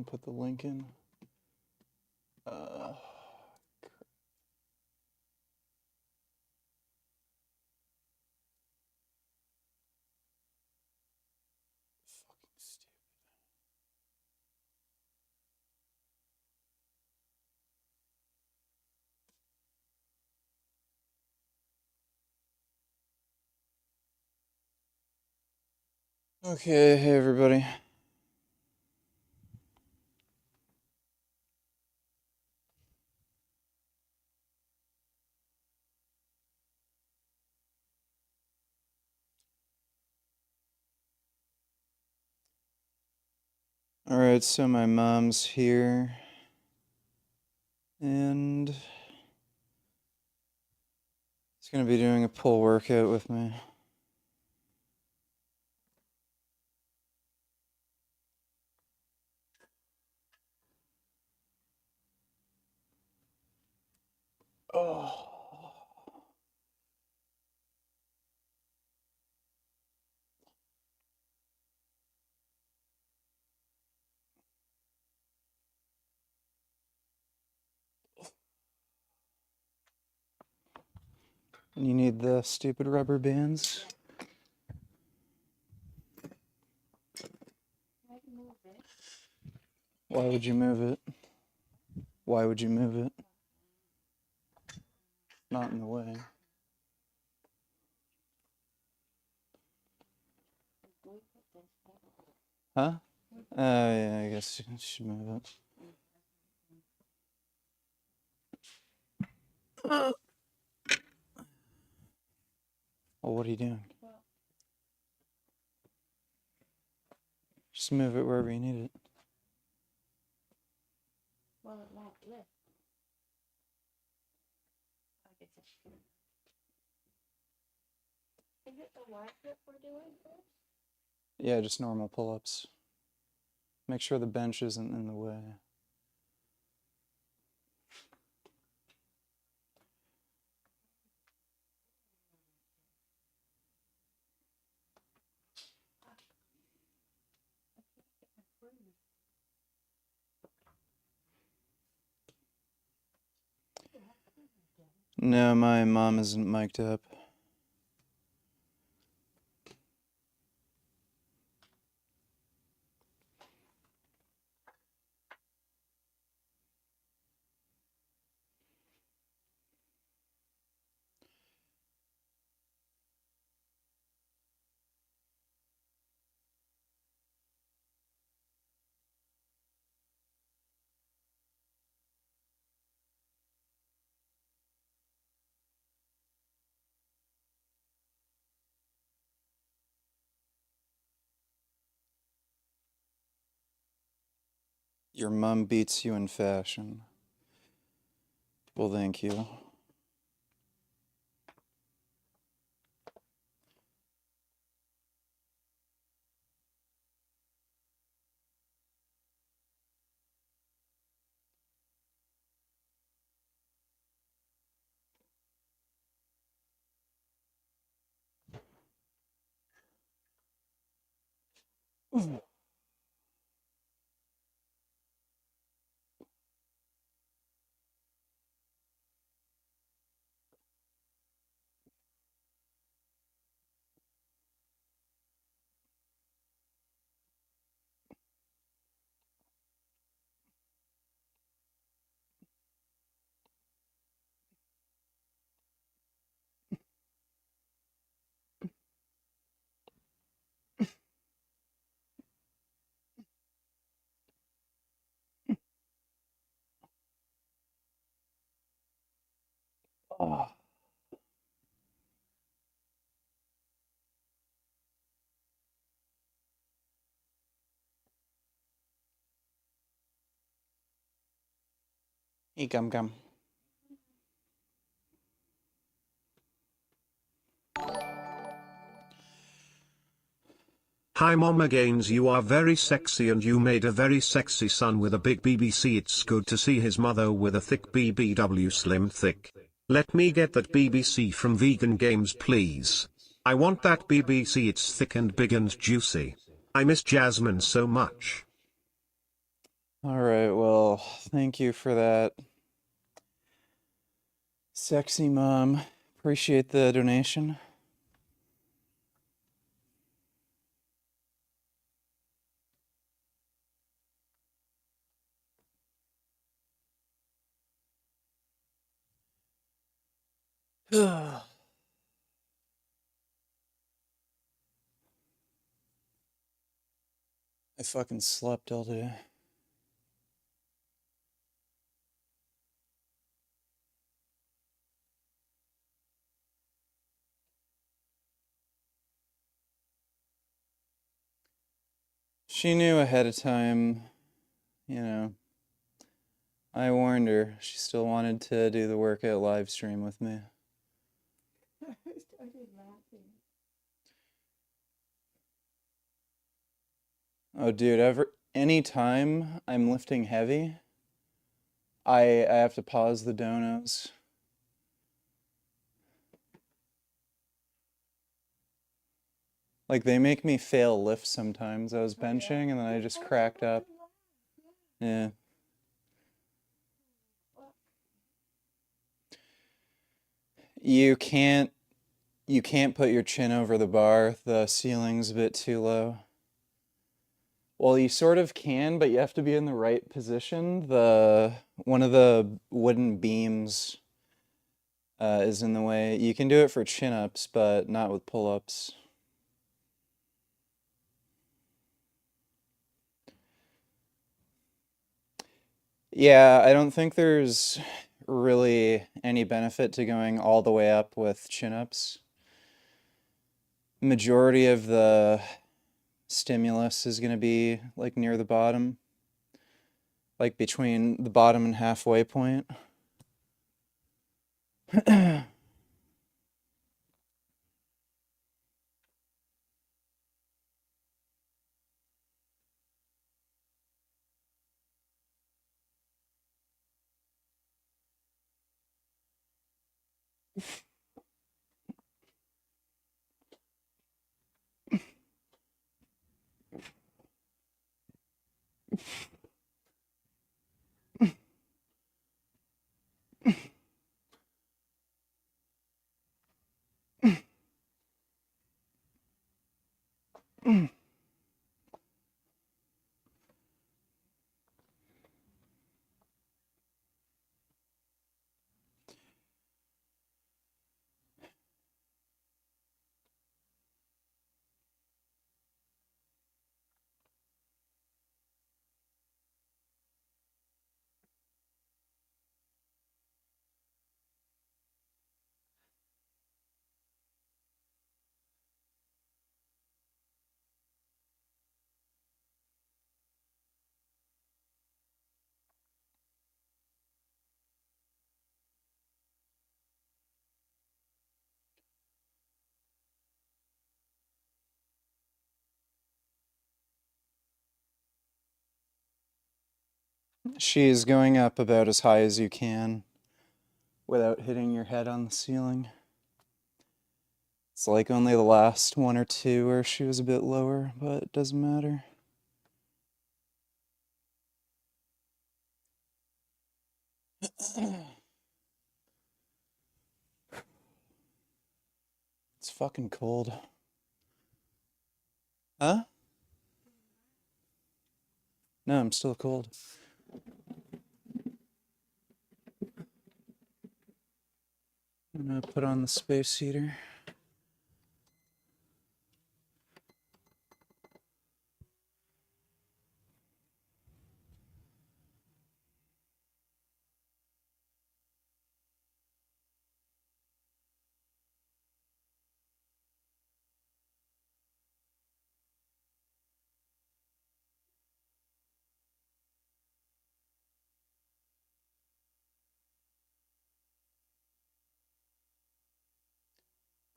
and put the link in. Fucking stupid. Okay, hey everybody. Alright, so my mom's here. And she's gonna be doing a pull workout with me. Oh. And you need the stupid rubber bands. Why would you move it? Why would you move it? Not in the way. Huh? Yeah, I guess you should move it. Well, what are you doing? Just move it wherever you need it. Well, it won't lift. Is it the wide grip we're doing first? Yeah, just normal pull-ups. Make sure the bench isn't in the way. No, my mom isn't mic'd up. Your mom beats you in fashion. Well, thank you. Oh. Eat gum gum. Hi Mama Gaines, you are very sexy and you made a very sexy son with a big BBC. It's good to see his mother with a thick BBW, slim thick. Let me get that BBC from Vegan Games please. I want that BBC, it's thick and big and juicy. I miss Jasmine so much. All right, well, thank you for that. Sexy mom. Appreciate the donation. I fucking slept all day. She knew ahead of time, you know. I warned her. She still wanted to do the workout live stream with me. I started laughing. Oh, dude, anytime I'm lifting heavy, I have to pause the donos. Like, they make me fail lifts sometimes. I was Oh, yeah? benching and then I just Oh, cracked I up. laugh. Yeah. Yeah. Well, You can't put your chin over the bar. The ceiling's a bit too low. Well, you sort of can, but you have to be in the right position. One of the wooden beams is in the way. You can do it for chin-ups, but not with pull-ups. Yeah, I don't think there's really any benefit to going all the way up with chin-ups. Majority of the stimulus is going to be like near the bottom, like between the bottom and halfway point. She's going up about as high as you can without hitting your head on the ceiling. It's like only the last one or two where she was a bit lower, but it doesn't matter. It's fucking cold. Huh? No, I'm still cold. I'm gonna put on the space heater.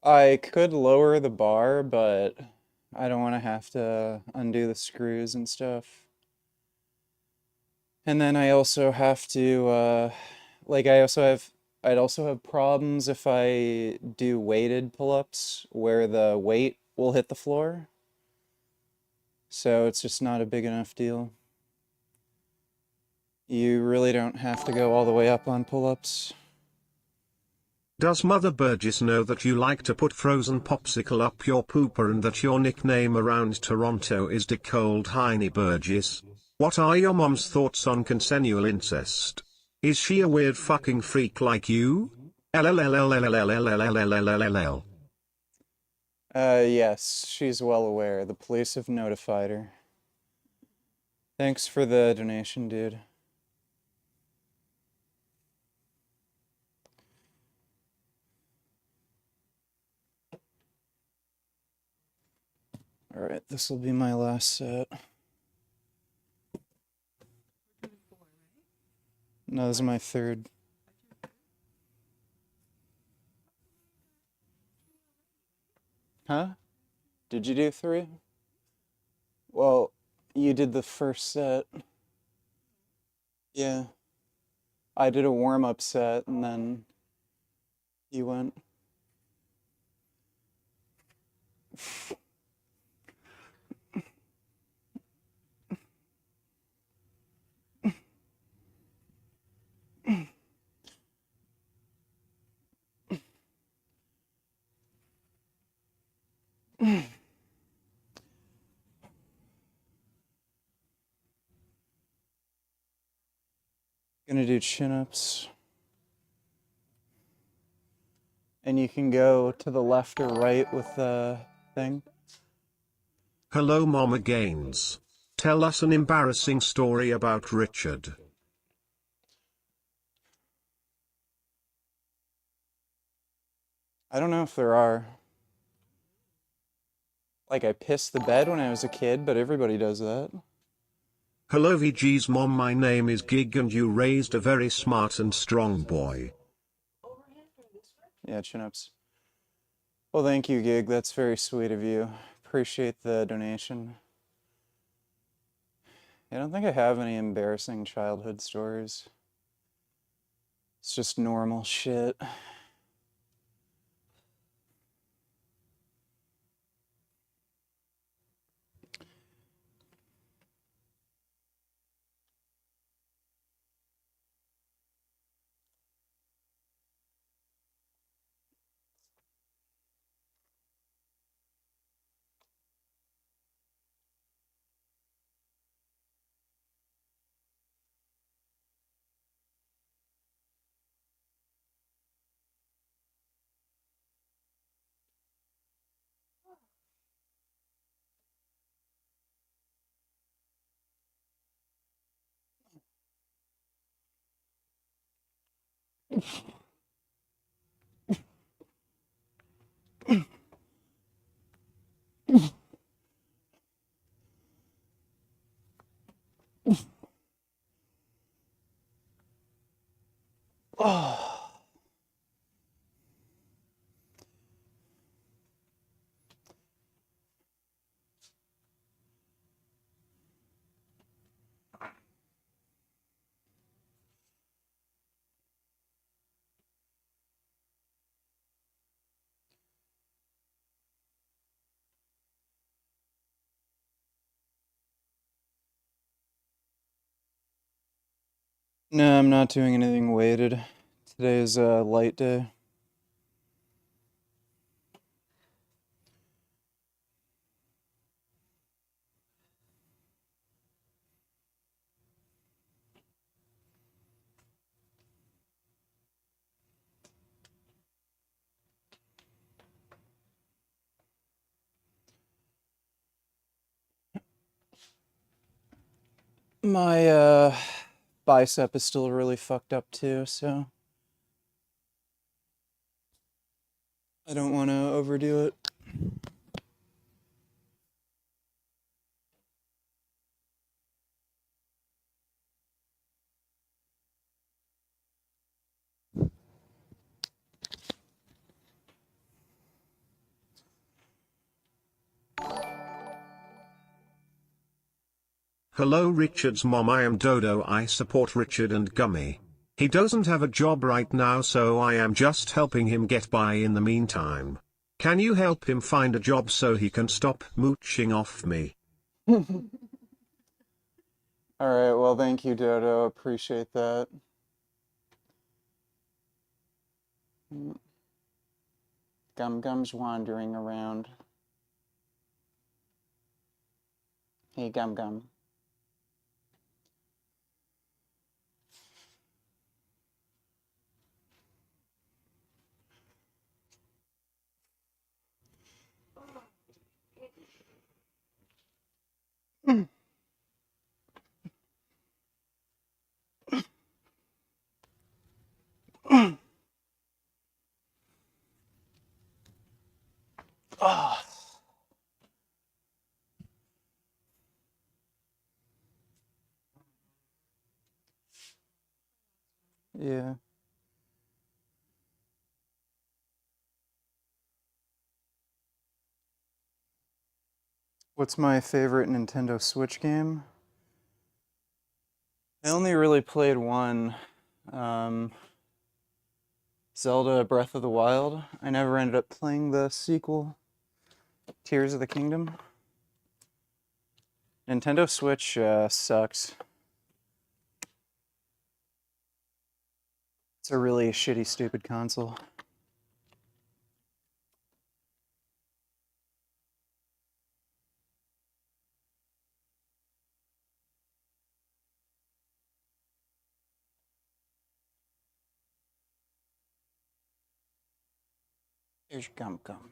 I could lower the bar, but I don't want to have to undo the screws and stuff. And then I also have to, like, I'd also have problems if I do weighted pull-ups where the weight will hit the floor. So it's just not a big enough deal. You really don't have to go all the way up on pull-ups. Does Mother Burgess know that you like to put frozen popsicle up your pooper and that your nickname around Toronto is De Cold Heine Burgess? What are your mom's thoughts on consensual incest? Is she a weird fucking freak like you? LLLLLLLLLLLLLL. Yes, she's well aware. The police have notified her. Thanks for the donation, dude. Alright, this will be my last set. No, this is my third. Huh? Did you do 3? Well, you did the first set. Yeah. I did a warm-up set, and then you went. Gonna do chin-ups. And you can go to the left or right with the thing. Hello Mama Gaines. Tell us an embarrassing story about Richard. I don't know if there are. Like, I pissed the bed when I was a kid, but everybody does that. Hello VG's mom, my name is Gig and you raised a very smart and strong boy. Yeah, chin-ups. Well, thank you, Gig. That's very sweet of you. Appreciate the donation. I don't think I have any embarrassing childhood stories. It's just normal shit. Oh. No, I'm not doing anything weighted. Today is a light day. My bicep is still really fucked up too, so I don't want to overdo it. Hello Richard's mom, I am Dodo. I support Richard and Gummy. He doesn't have a job right now, so I am just helping him get by in the meantime. Can you help him find a job so he can stop mooching off me? All All right, well, thank you, Dodo. Appreciate that. Gum Gum's wandering around. Hey, Gum Gum. Oh, yeah. What's my favorite Nintendo Switch game? I only really played one. Um, Zelda Breath of the Wild. I never ended up playing the sequel, Tears of the Kingdom. Nintendo Switch sucks. It's a really shitty, stupid console. Here's Gum Gum.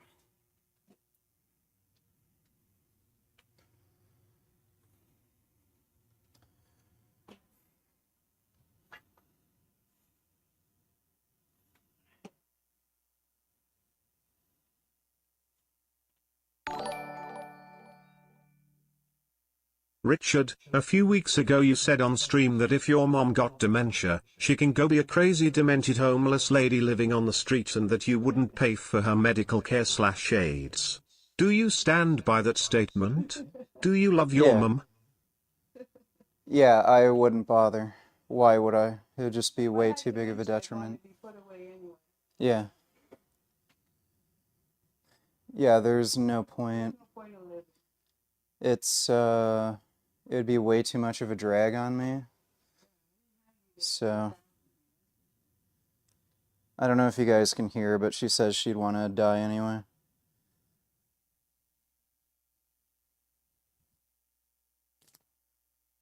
Richard, a few weeks ago you said on stream that if your mom got dementia, she can go be a crazy demented homeless lady living on the street and that you wouldn't pay for her medical care/aids. Do you stand by that statement? Do you love your Yeah. mum? Yeah, I wouldn't bother. Why would I? It would just be way too big of a detriment. Yeah. Yeah, there's no point. It's, it would be way too much of a drag on me. So, I don't know if you guys can hear, but she says she'd want to die anyway.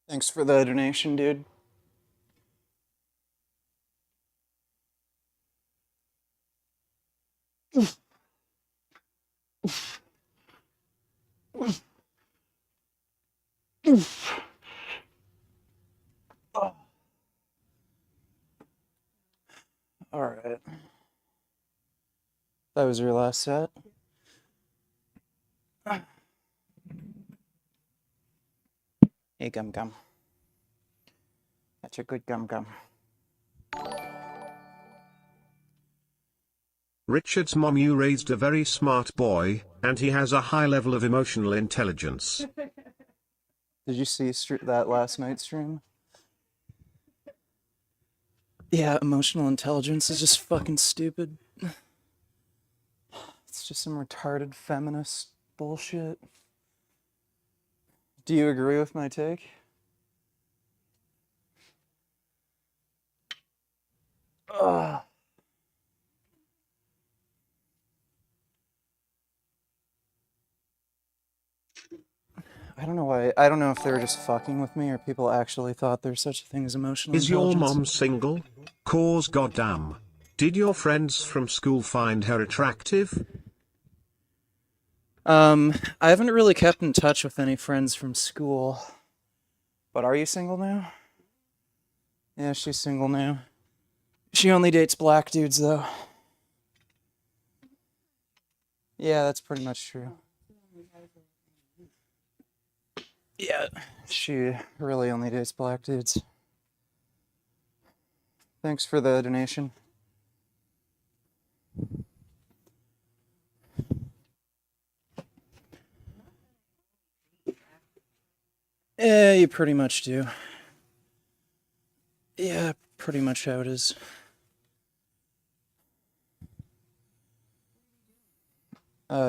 Thanks for the donation, dude. All right. That was your last set? Hey, Gum Gum. That's a good Gum Gum. Richard's mom, you raised a very smart boy, and he has a high level of emotional intelligence. Did you see that last night's stream? Yeah, emotional intelligence is just fucking stupid. It's just some retarded feminist bullshit. Do you agree with my take? Ugh. I don't know why. I don't know if they were just fucking with me or people actually thought there's such a thing as emotional Is your intelligence. mom single? Cause goddamn. Did your friends from school find her attractive? I haven't really kept in touch with any friends from school. But are you single now? Yeah, she's single now. She only dates black dudes, though. Yeah, that's pretty much true. Yeah, she really only dates black dudes. Thanks for the donation. Yeah, you pretty much do. Yeah, pretty much how it is.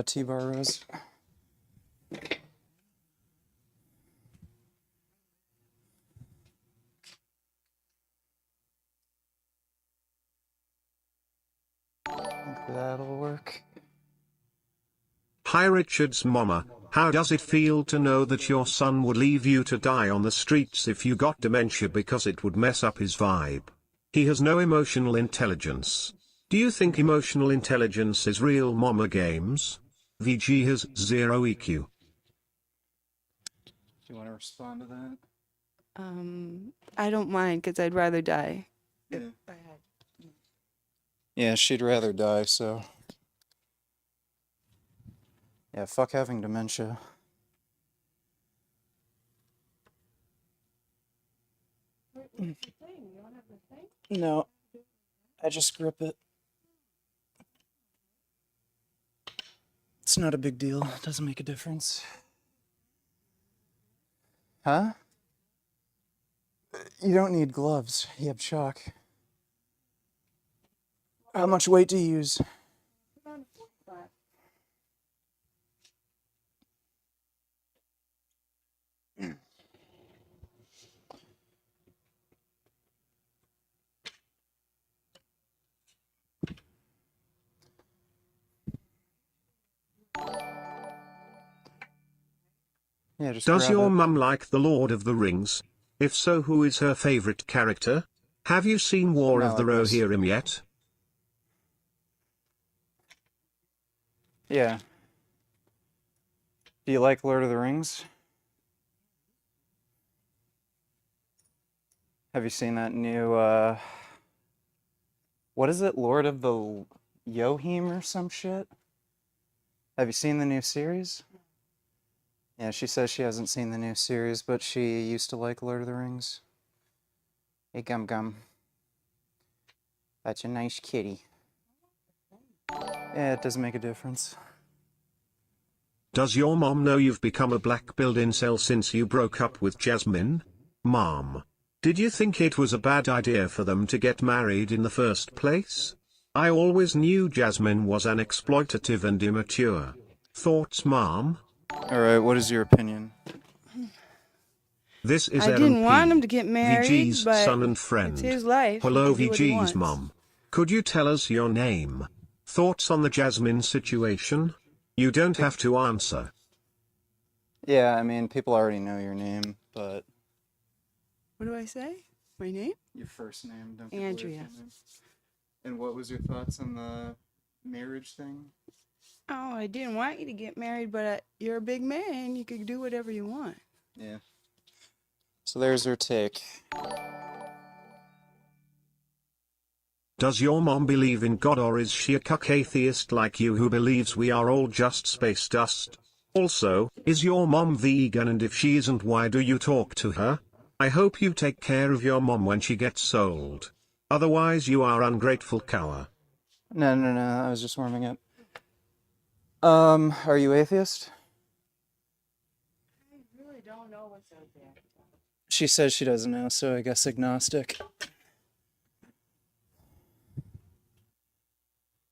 T-bar rose. That'll work. Hi Richard's mama, how does it feel to know that your son would leave you to die on the streets if you got dementia because it would mess up his vibe? He has no emotional intelligence. Do you think emotional intelligence is real mama games? VG has 0 EQ. Do you want to respond to that? I don't mind because I'd rather die. If Yeah. I had. Yeah, she'd rather die, so. Yeah, fuck having dementia. What's the thing? You don't have the thing? No, I just grip it. It's not a big deal. It doesn't make a difference. Huh? You don't need gloves. You have chalk. How much weight do you use? Put on a flip flap. Yeah, just Does grab your it. mum like The Lord of the Rings? If so, who is her favorite character? Have you seen War Not of the like this. Rohirrim yet? Yeah. Do you like Lord of the Rings? Have you seen that new, what is it? Lord of the Yohim or some shit? Have you seen the new series? Yeah, she says she hasn't seen the new series, but she used to like Lord of the Rings. Hey, Gum Gum. That's a nice kitty. Yeah, it doesn't make a difference. Does your mom know you've become a black-pilled incel since you broke up with Jasmine? Mom, did you think it was a bad idea for them to get married in the first place? I always knew Jasmine was an exploitative and immature. Thoughts, Mom? Alright, what is your opinion? This is I Aaron didn't want P., him to get married, VG's but son and it's friend. his life. Hello He can do what he VG's wants. mom. Could you tell us your name? Thoughts on the Jasmine situation? You don't have to answer. Yeah, I mean, people already know your name, but... What do I say? My name? Your first name, don't give away your Andrea. full name. And what was your thoughts on the marriage thing? Oh, I didn't want you to get married, but you're a big man. You could do whatever you want. Yeah. So there's her take. Does your mom believe in God, or is she a cuck atheist like you who believes we are all just space dust? Also, is your mom vegan, and if she isn't, why do you talk to her? I hope you take care of your mom when she gets old. Otherwise you are ungrateful cow. No, I was just warming up. Are you atheist? I really don't know what's out there. She says she doesn't know, so I guess agnostic.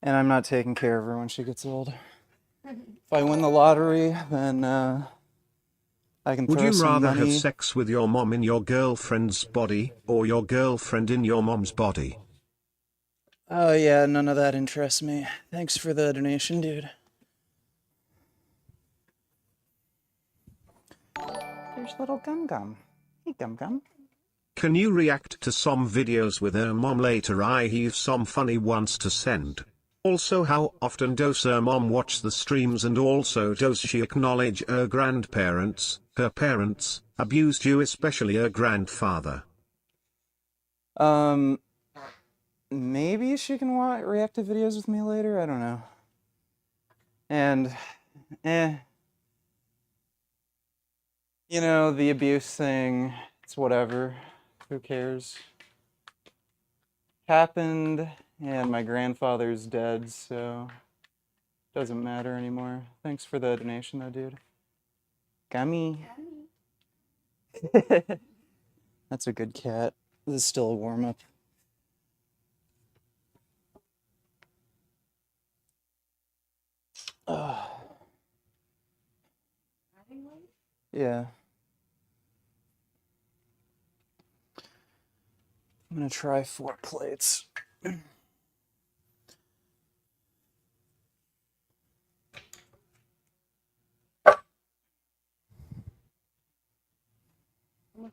And I'm not taking care of her when she gets old. If I win the lottery, then, I can Would throw you some rather money. have sex with your mom in your girlfriend's body, or your girlfriend in your mom's body? Oh yeah, none of that interests me. Thanks for the donation, dude. There's little Gum Gum. Hey, Gum Gum. Can you react to some videos with her mom later? I have some funny ones to send. Also, how often does her mom watch the streams, and also does she acknowledge her grandparents, her parents, abused you, especially her grandfather? Maybe she can react to videos with me later, I don't know. And, you know, the abuse thing, it's whatever. Who cares? Happened, and my grandfather's dead, so doesn't matter anymore. Thanks for the donation though, dude. Gummy. That's a good cat. This is still a warm-up. Yeah. I'm gonna try 4 plates.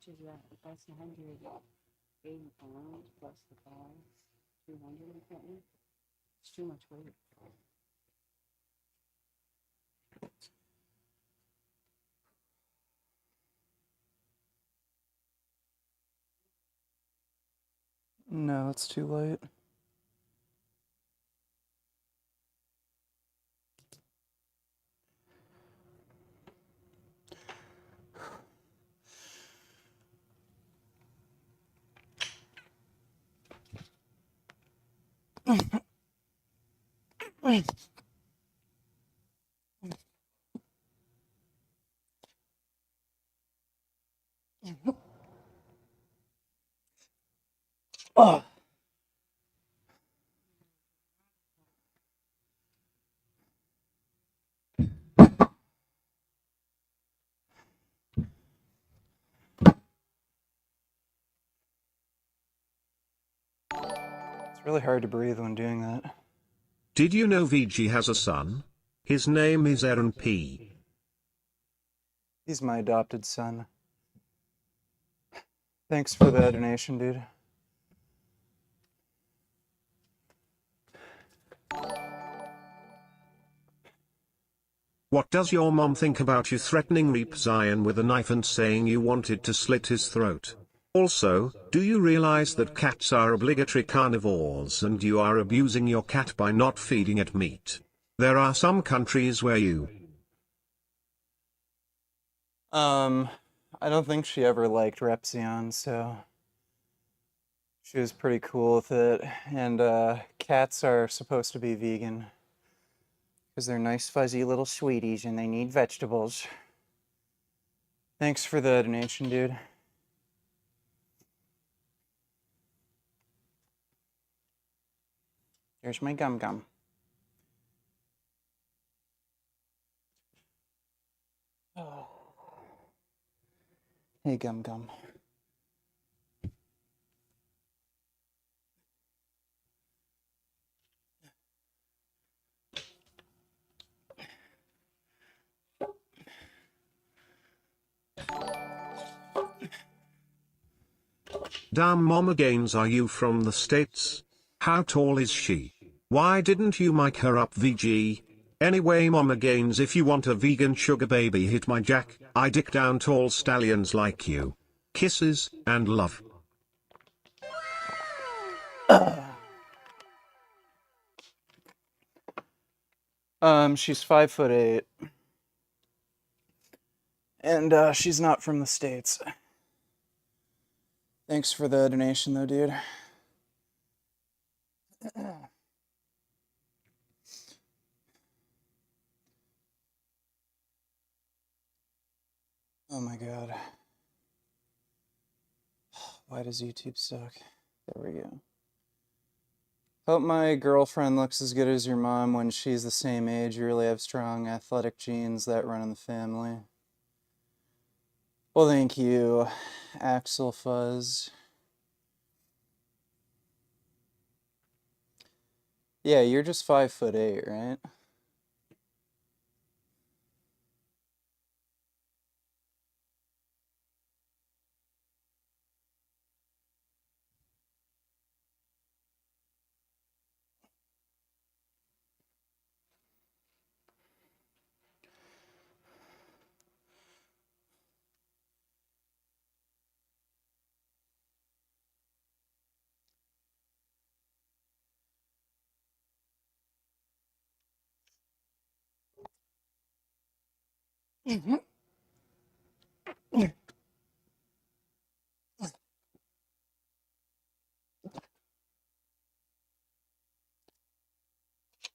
much is that? That's 180 pounds plus the bar. 200 and something. It's too much weight. No, it's too late. Oh. It's really hard to breathe when doing that. Did you know VG has a son? His name is Aaron P. He's my adopted son. Thanks for the donation, dude. What does your mom think about you threatening Reap Zion with a knife and saying you wanted to slit his throat? Also, do you realize that cats are obligatory carnivores and you are abusing your cat by not feeding it meat? There are some countries where you... I don't think she ever liked Repzion, so she was pretty cool with it. And cats are supposed to be vegan because they're nice fuzzy little sweeties and they need vegetables. Thanks for the donation, dude. Here's my gum gum. Oh. Hey, gum gum. Damn, Mama Gaines, are you from the States? How tall is she? Why didn't you mic her up, VG? Anyway, Mama Gaines, if you want a vegan sugar baby, hit my jack. I dick down tall stallions like you. Kisses and love. She's 5'8", and she's not from the States. Thanks for the donation, though, dude. Oh my god. Why does YouTube suck? There we go. Hope my girlfriend looks as good as your mom when she's the same age. You really have strong athletic genes that run in the family. Well, thank you, Axel Fuzz. Yeah, you're just 5'8", right?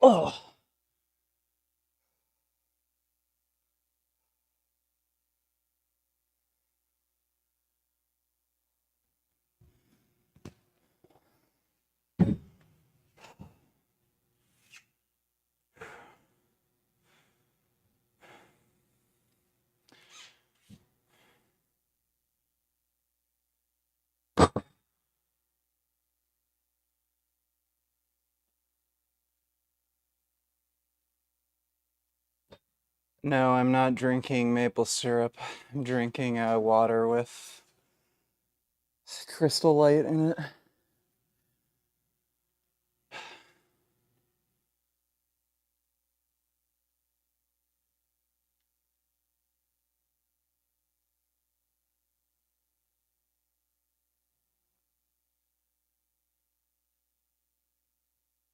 Oh. No, I'm not drinking maple syrup. I'm drinking water with crystal light in it.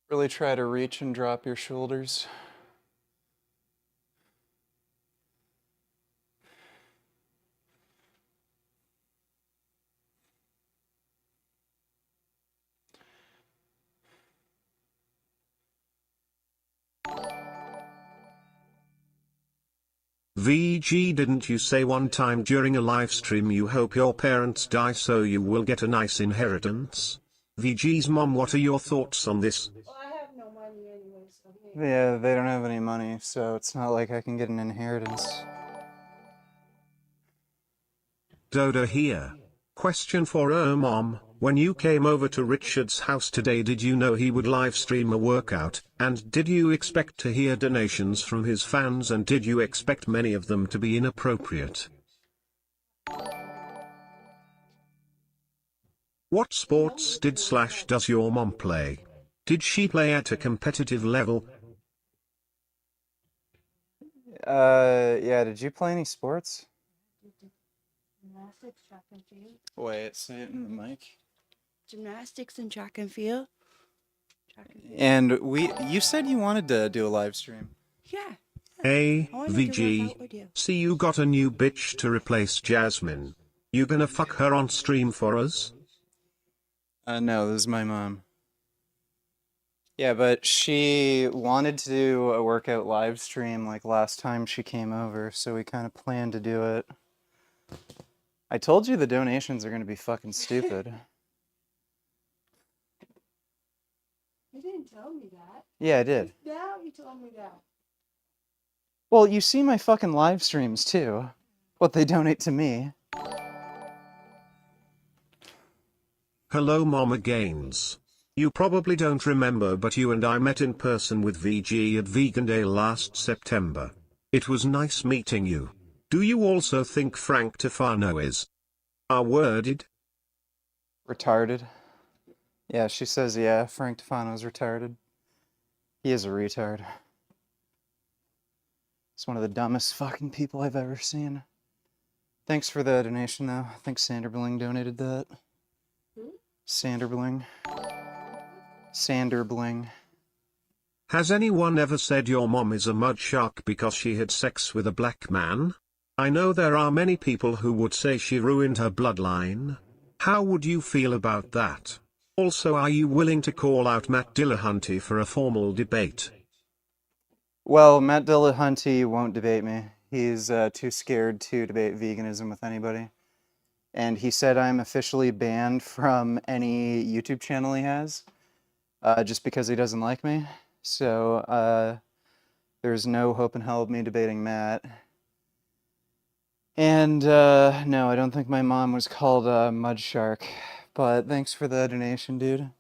Really try to reach and drop your shoulders. VG, didn't you say one time during a live stream you hope your parents die so you will get a nice inheritance? VG's mom, what are your thoughts on this? Well, I have no money anyway, so Yeah, they don't have any money, so it's not like I can get an inheritance. Doda here. Question for mom. When you came over to Richard's house today, did you know he would live stream a workout, and did you expect to hear donations from his fans, and did you expect many of them to be inappropriate? What sports does your mom play? Did she play at a competitive level? Yeah, did you play any sports? gymnastics, track and field. Wait, say it in the mic. Gymnastics and track and field. Track and field. And you said you wanted to do a live stream. Yeah. Hey, I wanted to work VG. out with you. See, you got a new bitch to replace Jasmine. You gonna fuck her on stream for us? No, this is my mom. Yeah, but she wanted to do a workout live stream like last time she came over, so we kind of planned to do it. I told you the donations are going to be fucking stupid. You didn't tell me that. Yeah, I did. Now you told me that. Well, you see my fucking live streams too. What they donate to me. Hello Mama Gaines. You probably don't remember, but you and I met in person with VG at Vegan Day last September. It was nice meeting you. Do you also think Frank Tefano is worded? Retarded. Yeah, she says, yeah, Frank Tefano's retarded. He is a retard. He's one of the dumbest fucking people I've ever seen. Thanks for the donation, though. I think Sanderbling donated that. Who? Sanderbling. Sanderbling. Has anyone ever said your mom is a mud shark because she had sex with a black man? I know there are many people who would say she ruined her bloodline. How would you feel about that? Also, are you willing to call out Matt Dillahunty for a formal debate? Well, Matt Dillahunty won't debate me. He's too scared to debate veganism with anybody. And he said I'm officially banned from any YouTube channel he has, just because he doesn't like me. So, there's no hope in hell of me debating Matt. And, no, I don't think my mom was called a mud shark. But thanks for the donation, dude.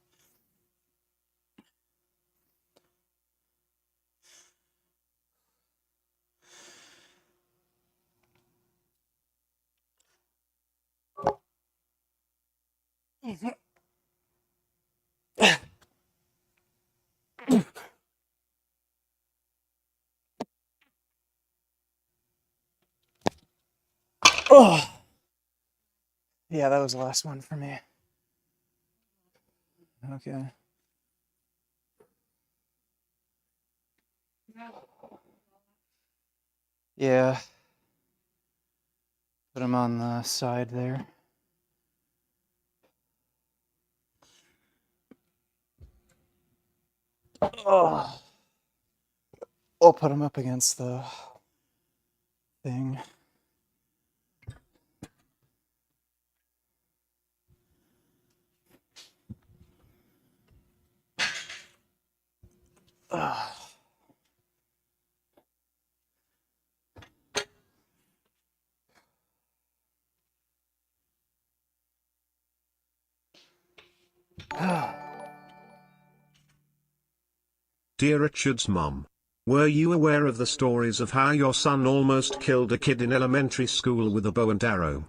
Oh. Yeah, that was the last one for me. Okay. Yeah. Put him on the side there. Oh. I'll put him up against the thing. Dear Richard's mom. Were you aware of the stories of how your son almost killed a kid in elementary school with a bow and arrow?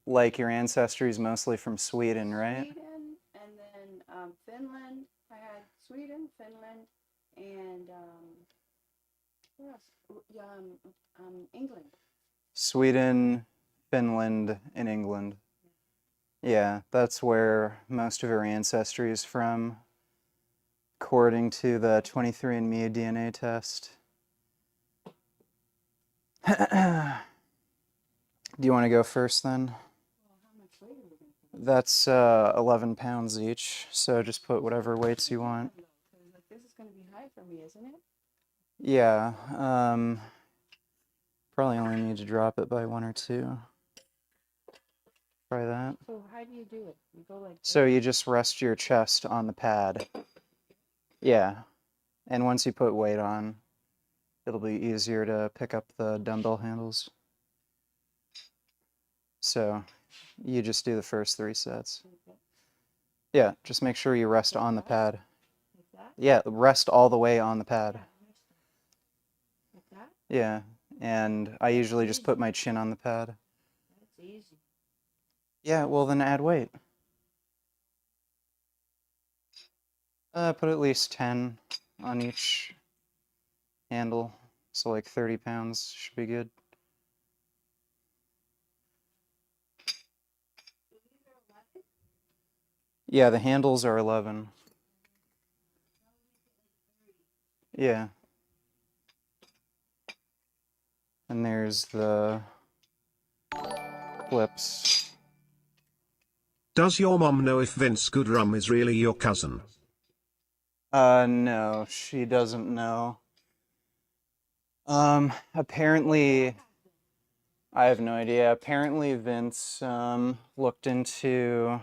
like your ancestry is mostly from Sweden, right? Sweden, and then Finland. I had Sweden, Finland, and what else? England. Sweden, Finland, and England. Yeah, that's where most of your ancestry is from, according to the 23andMe DNA test. Do you want to go first then? Well, how much weight are we going to put? That's 11 pounds each, so just put whatever weights you want. Like, this is going to be high for me, isn't it? Yeah, probably only need to drop it by 1 or 2. Try that. So how do you do it? You go like So this? you just rest your chest on the pad. Yeah, and once you put weight on, it'll be easier to pick up the dumbbell handles. So you just do the first 3 sets. Okay. Yeah, just make sure you rest on the pad. Like that? Yeah, rest all the way on the pad. Like that? Yeah, and I usually just put my chin on the pad. That's easy. Yeah, well then add weight. Put at least 10 on each handle, so like 30 pounds should be good. Yeah, the handles are 11. Yeah. And there's the clips. Does your mom know if Vince Goodrum is really your cousin? No, she doesn't know. Apparently, I have no idea. Apparently Vince, looked into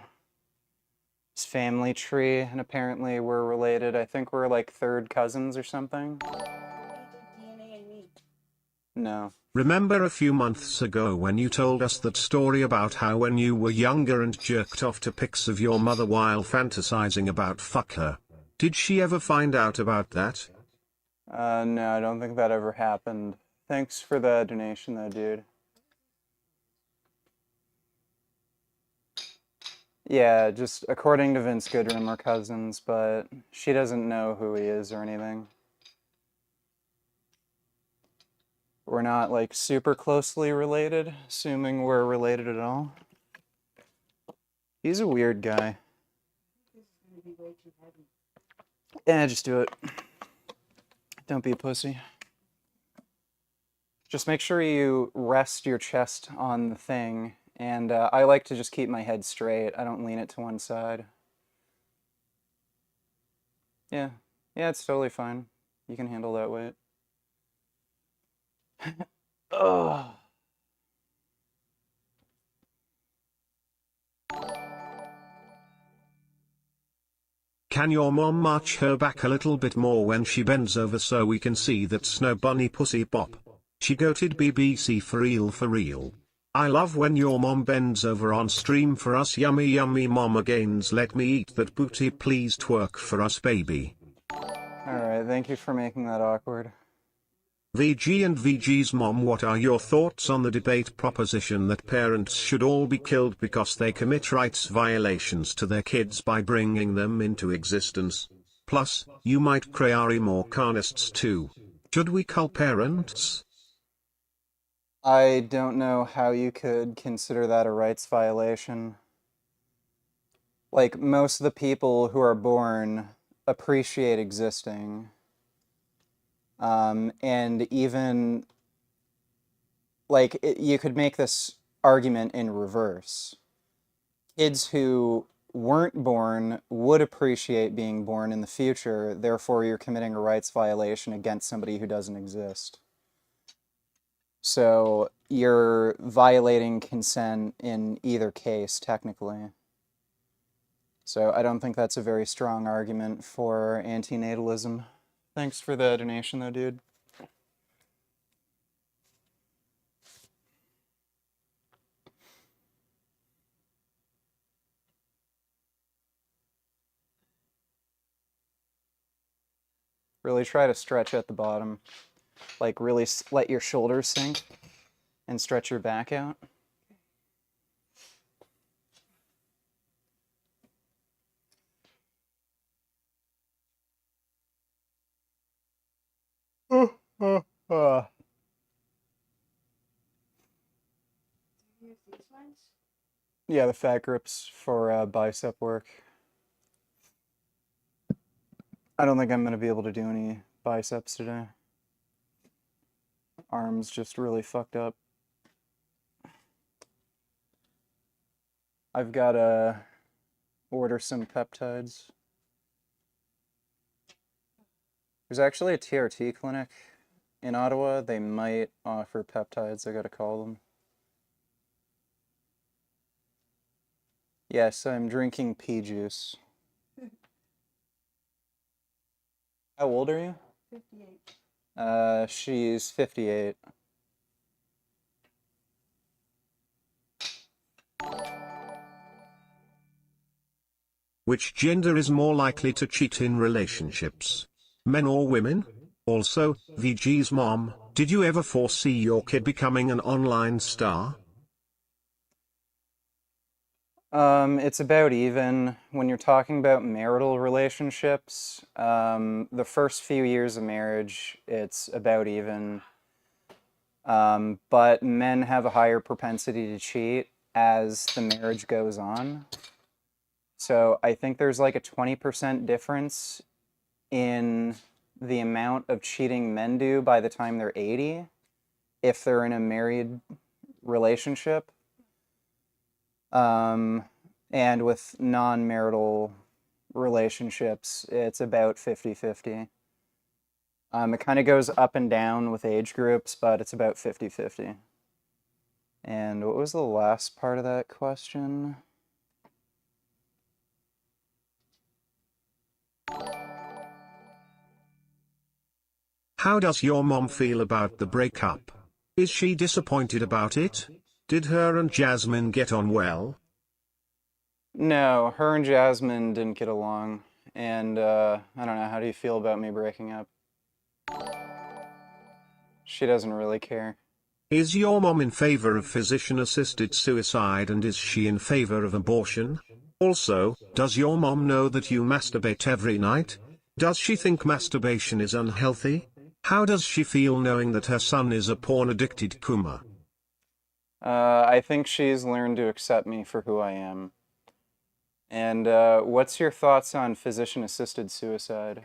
his family tree, and apparently we're related. I think we're like 3rd cousins or something. DNA and me. No. Remember a few months ago when you told us that story about how when you were younger and jerked off to pics of your mother while fantasizing about fuck her? Did she ever find out about that? No, I don't think that ever happened. Thanks for the donation though, dude. Yeah, just according to Vince Goodrum, we're cousins, but she doesn't know who he is or anything. We're not like super closely related, assuming we're related at all. He's a weird guy. This is going to be way too heavy. Yeah, just do it. Don't be a pussy. Just make sure you rest your chest on the thing, and I like to just keep my head straight. I don't lean it to one side. Yeah, it's totally fine. You can handle that weight. Ugh. Can your mom march her back a little bit more when she bends over so we can see that snow bunny pussy pop? She goated BBC for real for real. I love when your mom bends over on stream for us. Yummy yummy mama gains, let me eat that booty, please twerk for us baby. Alright, thank you for making that awkward. VG and VG's mom, what are your thoughts on the debate proposition that parents should all be killed because they commit rights violations to their kids by bringing them into existence? Plus, you might create more carnists too. Should we cull parents? I don't know how you could consider that a rights violation. Like, most of the people who are born appreciate existing. And even, like, you could make this argument in reverse. Kids who weren't born would appreciate being born in the future, therefore you're committing a rights violation against somebody who doesn't exist. So you're violating consent in either case, technically. So I don't think that's a very strong argument for antinatalism. Thanks for the donation though, dude. Really try to stretch at the bottom. Like really let your shoulders sink and stretch your back out. Uh, Use these ones? yeah, the fat grips for bicep work. I don't think I'm gonna be able to do any biceps today. Arms just really fucked up. I've gotta order some peptides. There's actually a TRT clinic in Ottawa. They might offer peptides. I gotta call them. Yes, I'm drinking pea juice. How old are you? 58. She's 58. Which gender is more likely to cheat in relationships? Men or women? Also, VG's mom, did you ever foresee your kid becoming an online star? It's about even. When you're talking about marital relationships, the first few years of marriage, it's about even. But men have a higher propensity to cheat as the marriage goes on. So I think there's like a 20% difference in the amount of cheating men do by the time they're 80 if they're in a married relationship. And with non-marital relationships, it's about 50-50. It kind of goes up and down with age groups, but it's about 50-50. And what was the last part of that question? How does your mom feel about the breakup? Is she disappointed about it? Did her and Jasmine get on well? No, her and Jasmine didn't get along. And I don't know, how do you feel about me breaking up? She doesn't really care. Is your mom in favor of physician-assisted suicide and is she in favor of abortion? Also, does your mom know that you masturbate every night? Does she think masturbation is unhealthy? How does she feel knowing that her son is a porn-addicted Kuma? I think she's learned to accept me for who I am. And what's your thoughts on physician-assisted suicide?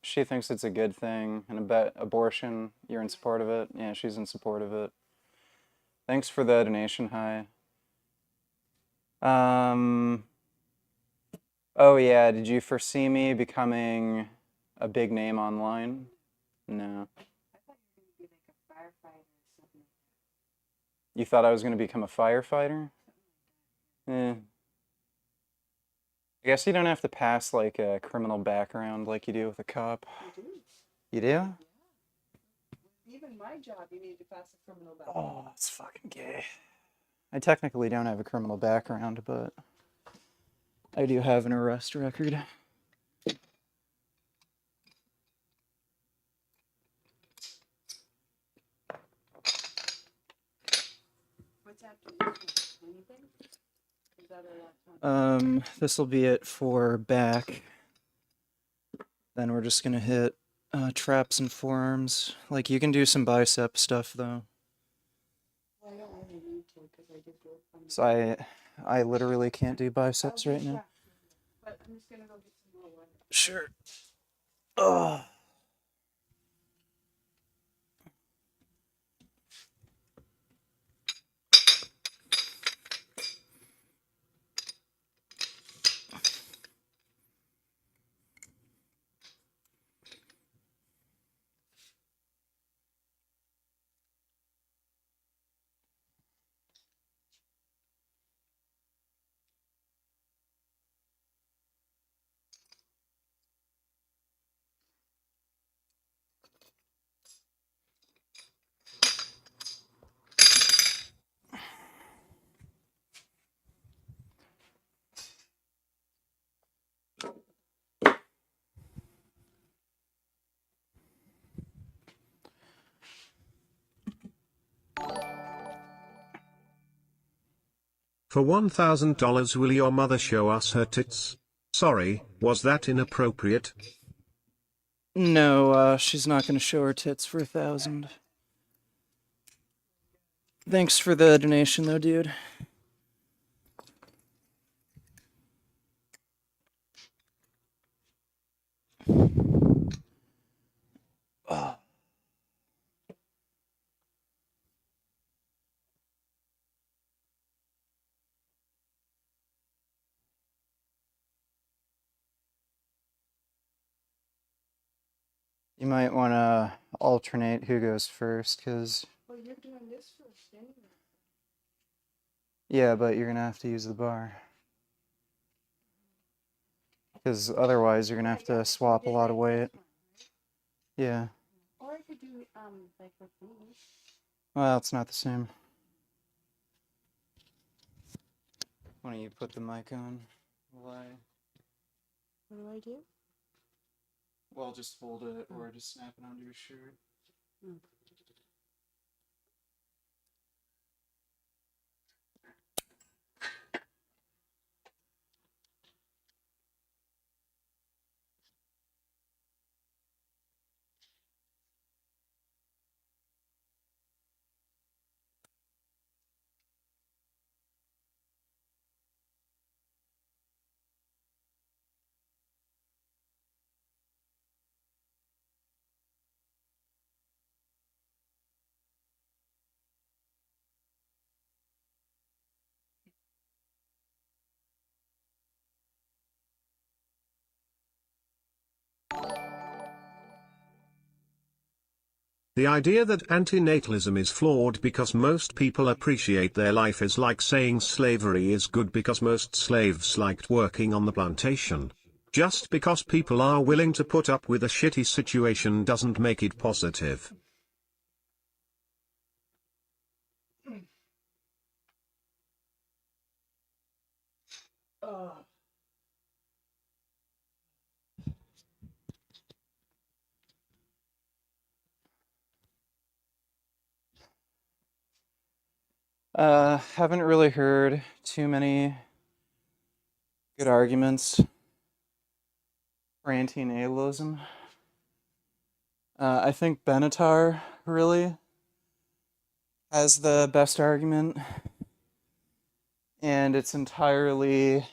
She thinks it's a good thing, and about abortion, you're in support of it? Yeah, she's in support of it. Thanks for the donation, hi. Oh yeah, did you foresee me becoming a big name online? No. I thought you were going to be like a firefighter or something like that. You thought I was going to become a firefighter? Eh. I guess you don't have to pass like a criminal background like you do with a cop. You do. You do? Yeah. Even my job, you need to pass a criminal background. Oh, that's fucking gay. I technically don't have a criminal background, but I do have an arrest record. What's after this one? Anything? Is that a lot of time? This will be it for back. Then we're just gonna hit traps and forearms. Like, you can do some bicep stuff though. Well, I don't really need to because I just work on So I literally can't do biceps right now. But I'm just going to go get some more water. Sure. Ugh. For $1,000 will your mother show us her tits? Sorry, was that inappropriate? No, she's not gonna show her tits for 1,000. Thanks for the donation, though, dude. Oh. You might want to alternate who goes first, because... Well, you're doing this first, anyway. Yeah, but you're gonna have to use the bar. Because otherwise you're gonna have to swap a lot of weight. Yeah. Or I could do, like with these. Well, it's not the same. Why don't you put the mic on? What do I do? Well, just fold it or just snap it onto your shirt. Mm. The idea that antinatalism is flawed because most people appreciate their life is like saying slavery is good because most slaves liked working on the plantation. Just because people are willing to put up with a shitty situation doesn't make it positive. Haven't really heard too many good arguments for anti-natalism. I think Benatar really has the best argument, and it's entirely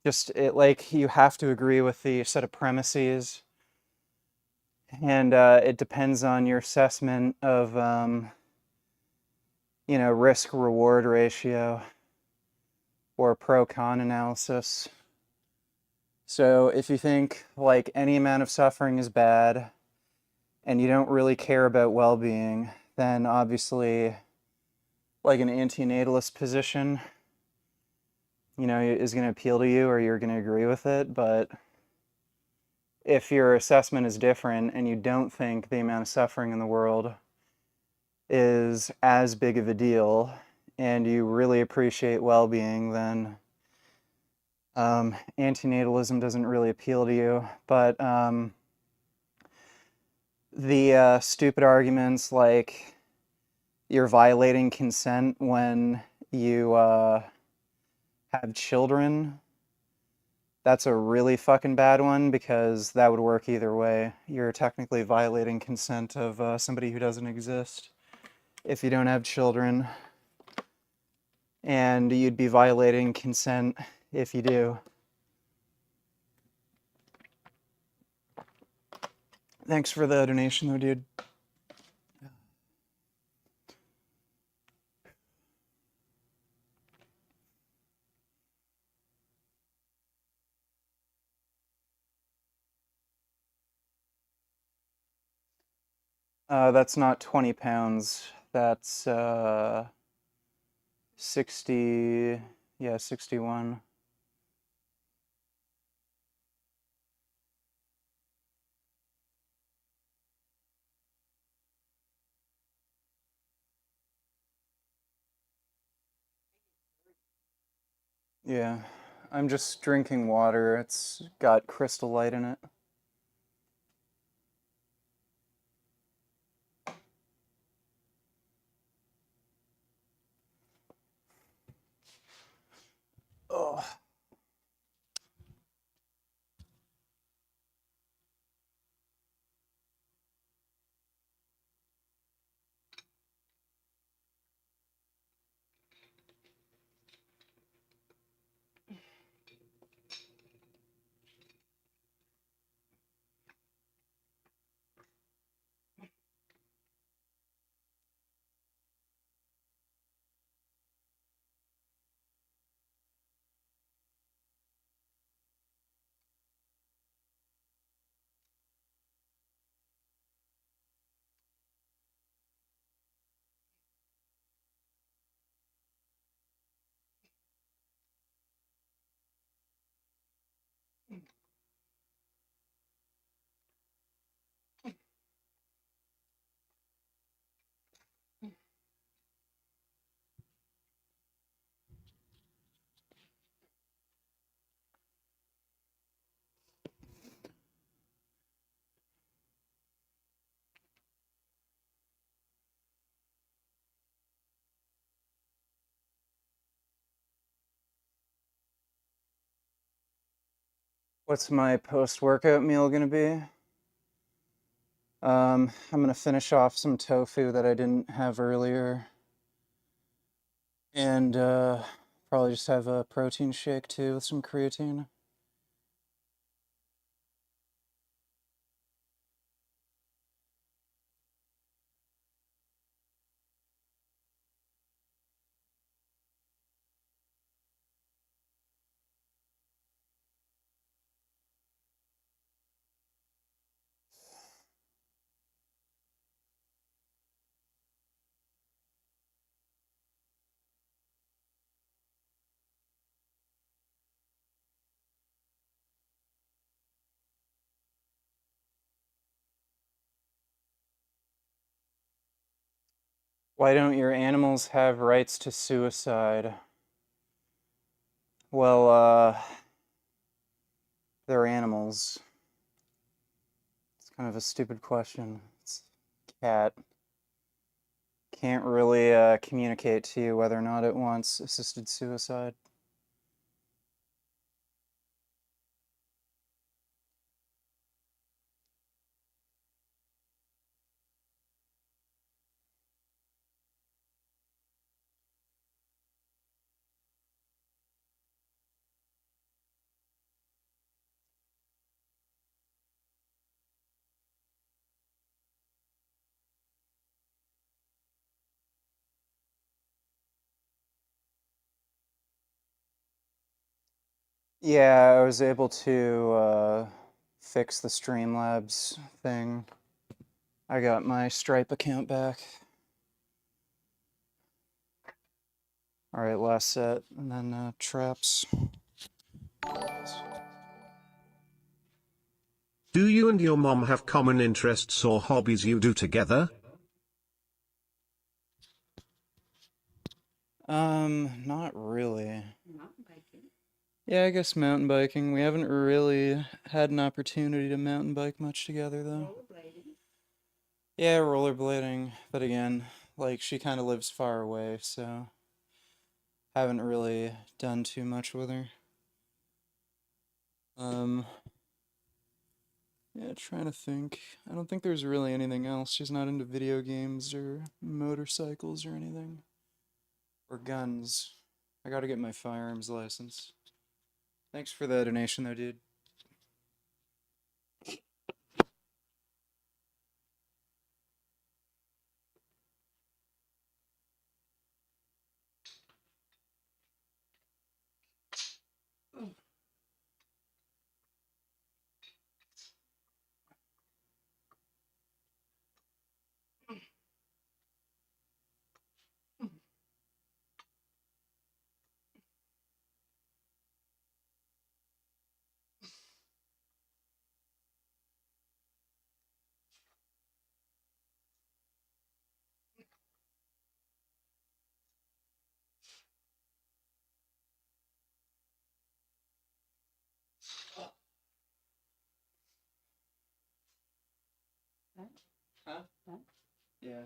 just like you have to agree with the set of premises, and it depends on your assessment of risk-reward ratio or pro-con analysis. So if you think like any amount of suffering is bad and you don't really care about well-being, then obviously like an antinatalist position, is going to appeal to you or you're going to agree with it. But if your assessment is different and you don't think the amount of suffering in the world is as big of a deal and you really appreciate well-being, then antinatalism doesn't really appeal to you. But the stupid arguments like you're violating consent when you have children, that's a really fucking bad one, because that would work either way. You're technically violating consent of somebody who doesn't exist if you don't have children, and you'd be violating consent if you do. Thanks for the donation though, dude. That's not 20 pounds. That's 60, yeah, 61. Yeah, I'm just drinking water. It's got Crystal Light in it. Oh. What's my post-workout meal gonna be? I'm gonna finish off some tofu that I didn't have earlier. And probably just have a protein shake too with some creatine. Why don't your animals have rights to suicide? Well, they're animals. It's kind of a stupid question. It's a cat. Can't really communicate to you whether or not it wants assisted suicide. Yeah, I was able to fix the Streamlabs thing. I got my Stripe account back. Alright, last set, and then traps. Do you and your mom have common interests or hobbies you do together? Not really. Mountain biking. Yeah, I guess mountain biking. We haven't really had an opportunity to mountain bike much together, though. Rollerblading. Yeah, rollerblading, but again, like, she kind of lives far away, so haven't really done too much with her. Yeah, trying to think. I don't think there's really anything else. She's not into video games or motorcycles or anything. Or guns. I gotta get my firearms license. Thanks for the donation, though, dude. That? Huh? That? Yeah.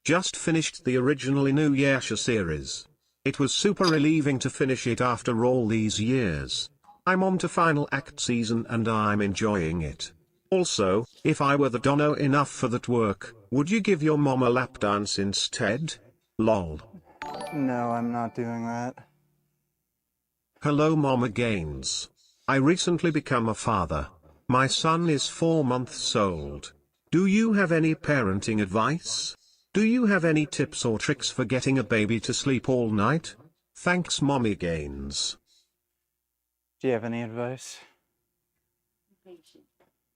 Just finished the original Inuyasha series. It was super relieving to finish it after all these years. I'm on to final act season and I'm enjoying it. Also, if I were the dono enough for that work, would you give your mom a lap dance instead? Lol. No, I'm not doing that. Hello Mama Gaines. I recently become a father. My son is 4 months old. Do you have any parenting advice? Do you have any tips or tricks for getting a baby to sleep all night? Thanks Mommy Gaines. Do you have any advice? Patient.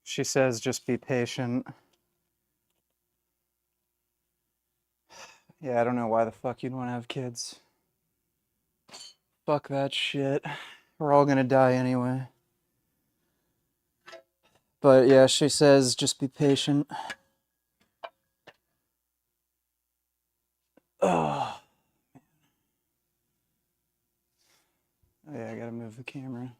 She says just be patient. Yeah, I don't know why the fuck you'd want to have kids. Fuck that shit. We're all gonna die anyway. But yeah, she says just be patient. Oh, oh yeah, I gotta move the camera.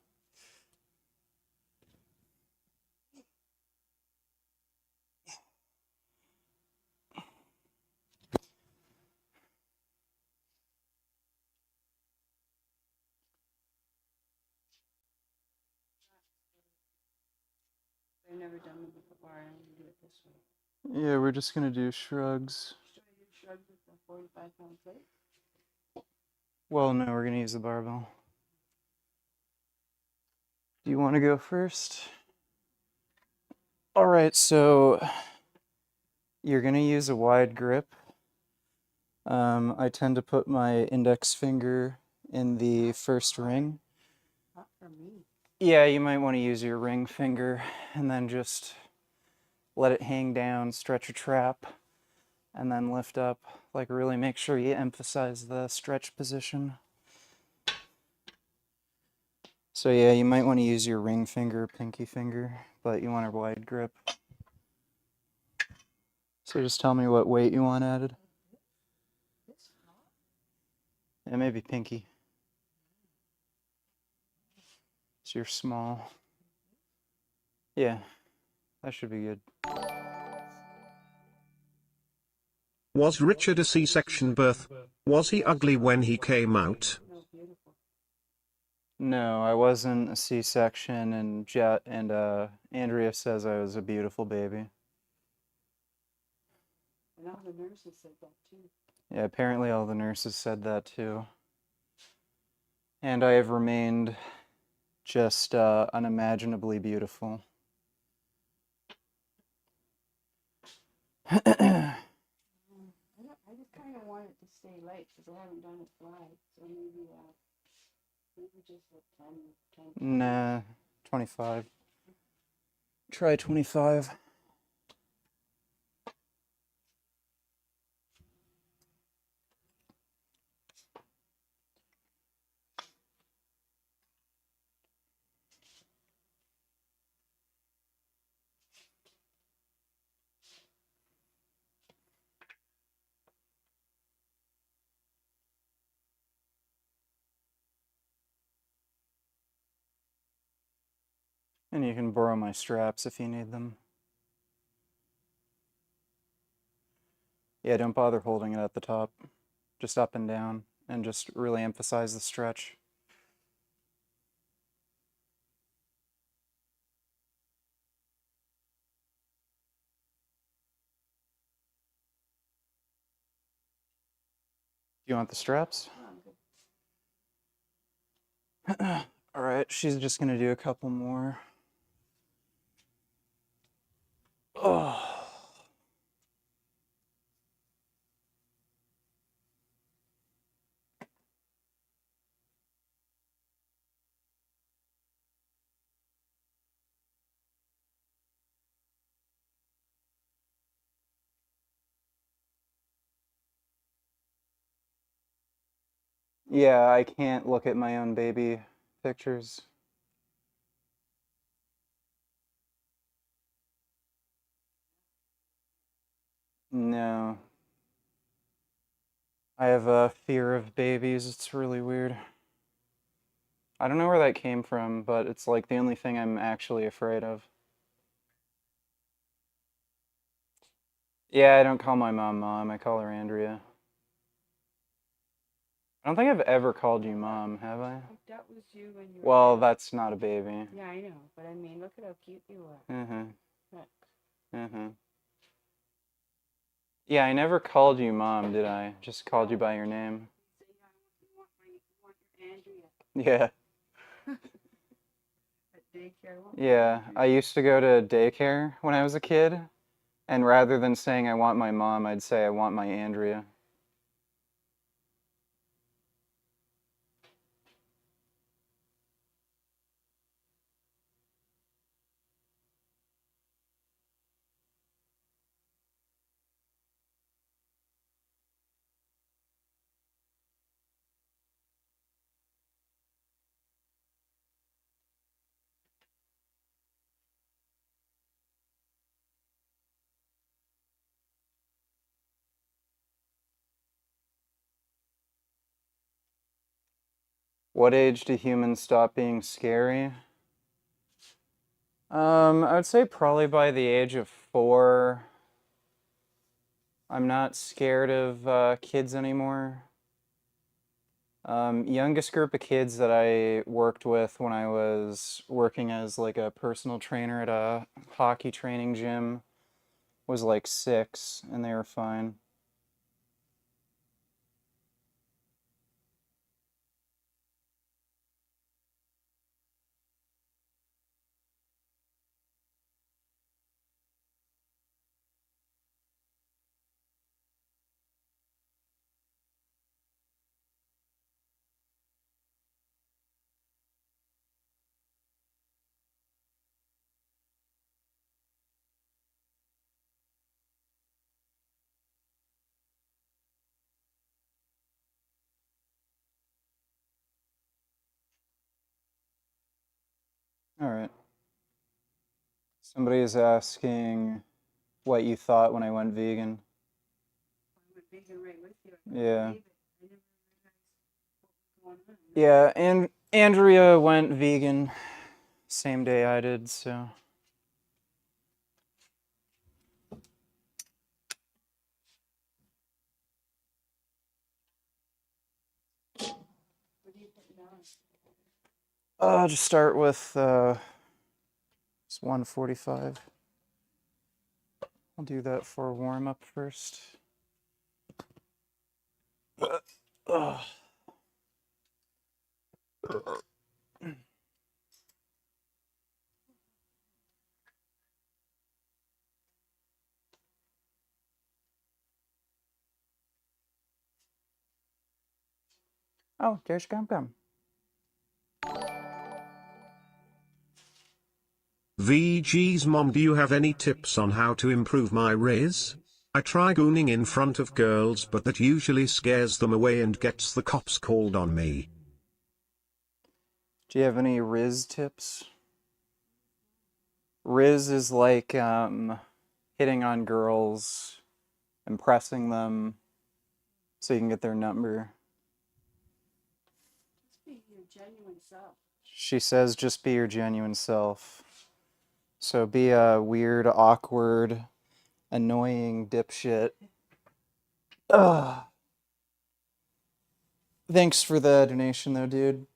I've never done them before. I'm gonna do it this way. Yeah, we're just gonna do shrugs. Should I do shrugs with the 45-pound plate? Well, no, we're gonna use the barbell. Do you want to go first? All right, so you're gonna use a wide grip. I tend to put my index finger in the first ring. Not for me. Yeah, you might want to use your ring finger and then just let it hang down, stretch your trap, and then lift up. Like, really make sure you emphasize the stretch position. So yeah, you might want to use your ring finger, pinky finger, but you want a wide grip. So just tell me what weight you want added. This small? Yeah, maybe pinky. So you're small. Yeah, that should be good. Was Richard a C-section birth? Was he ugly when he came out? No, beautiful. No, I wasn't a C-section, and Andrea says I was a beautiful baby. And all the nurses said that too. Yeah, apparently all the nurses said that too. And I have remained just unimaginably beautiful. I just kind of want it to stay light because I haven't done it wide. So maybe just like 10. Nah, 25. Try 25. And you can borrow my straps if you need them. Yeah, don't bother holding it at the top. Just up and down, and just really emphasize the stretch. Do you want the straps? Oh, I'm good. All right, she's just gonna do a couple more. Oh. Yeah, I can't look at my own baby pictures. No. I have a fear of babies. It's really weird. I don't know where that came from, but it's like the only thing I'm actually afraid of. Yeah, I don't call my mom Mom. I call her Andrea. I don't think I've ever called you Mom, have I? Like that was you when you were. Well, that's not a baby. Yeah, I know. But I mean, look at how cute you are. Mm-hmm. Look. Mm-hmm. Yeah, I never called you Mom, did I? Just called you by your name. Say, I want your Andrea Yeah. at daycare. I want my Yeah, Andrea. I used to go to daycare when I was a kid, and rather than saying I want my mom, I'd say I want my Andrea. What age do humans stop being scary? I would say probably by the age of 4. I'm not scared of kids anymore. Youngest group of kids that I worked with when I was working as like a personal trainer at a hockey training gym was like 6, and they were fine. All right. Somebody is asking what you thought when I went vegan. I went vegan right with you. I couldn't Yeah. believe it. I never realized what was going on. Yeah, and Andrea went vegan same day I did, so. What are you putting down? Just start with it's 145. I'll do that for warm up first. Ugh. Oh, there's Gum. VG's mom, do you have any tips on how to improve my riz? I try gooning in front of girls, but that usually scares them away and gets the cops called on me. Do you have any Riz tips? Riz is like hitting on girls, impressing them, so you can get their number. Just be your genuine self. She says just be your genuine self. So be a weird, awkward, annoying dipshit. Ugh. Thanks for the donation though, dude.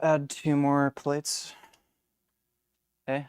Add 2 more plates. Okay.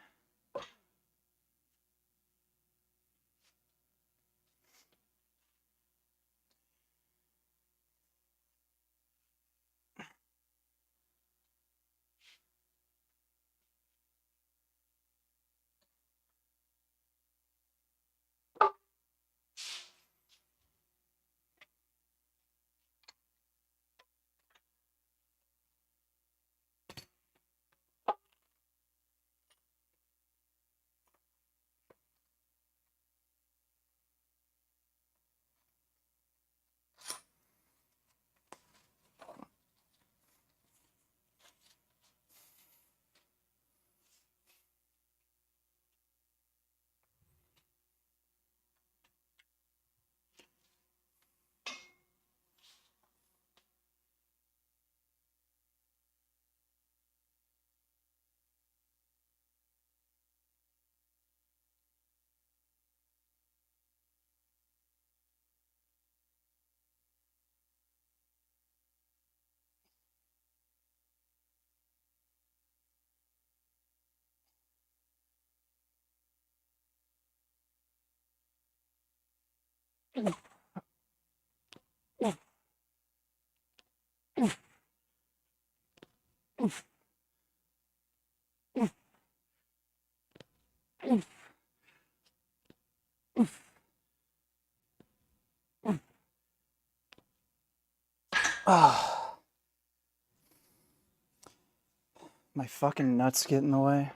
My fucking nuts get in the way.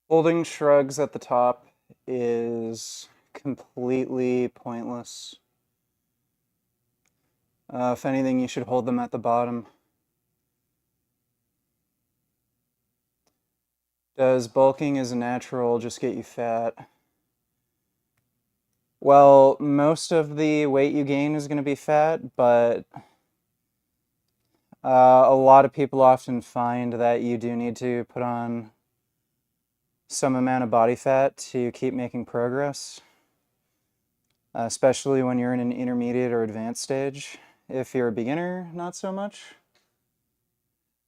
Holding shrugs at the top is completely pointless. If anything, you should hold them at the bottom. Does bulking as a natural just get you fat? Well, most of the weight you gain is going to be fat, but a lot of people often find that you do need to put on some amount of body fat to keep making progress, especially when you're in an intermediate or advanced stage. If you're a beginner, not so much.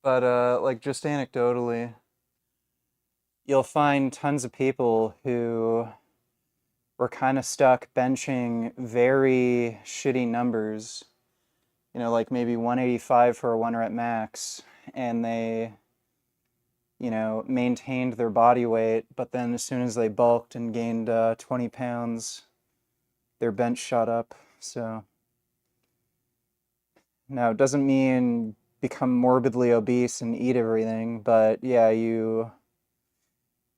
But like just anecdotally, you'll find tons of people who were kind of stuck benching very shitty numbers, you know, like maybe 185 for a 1 rep max, and they, you know, maintained their body weight, but then as soon as they bulked and gained 20 pounds, their bench shot up. So now it doesn't mean become morbidly obese and eat everything, but yeah,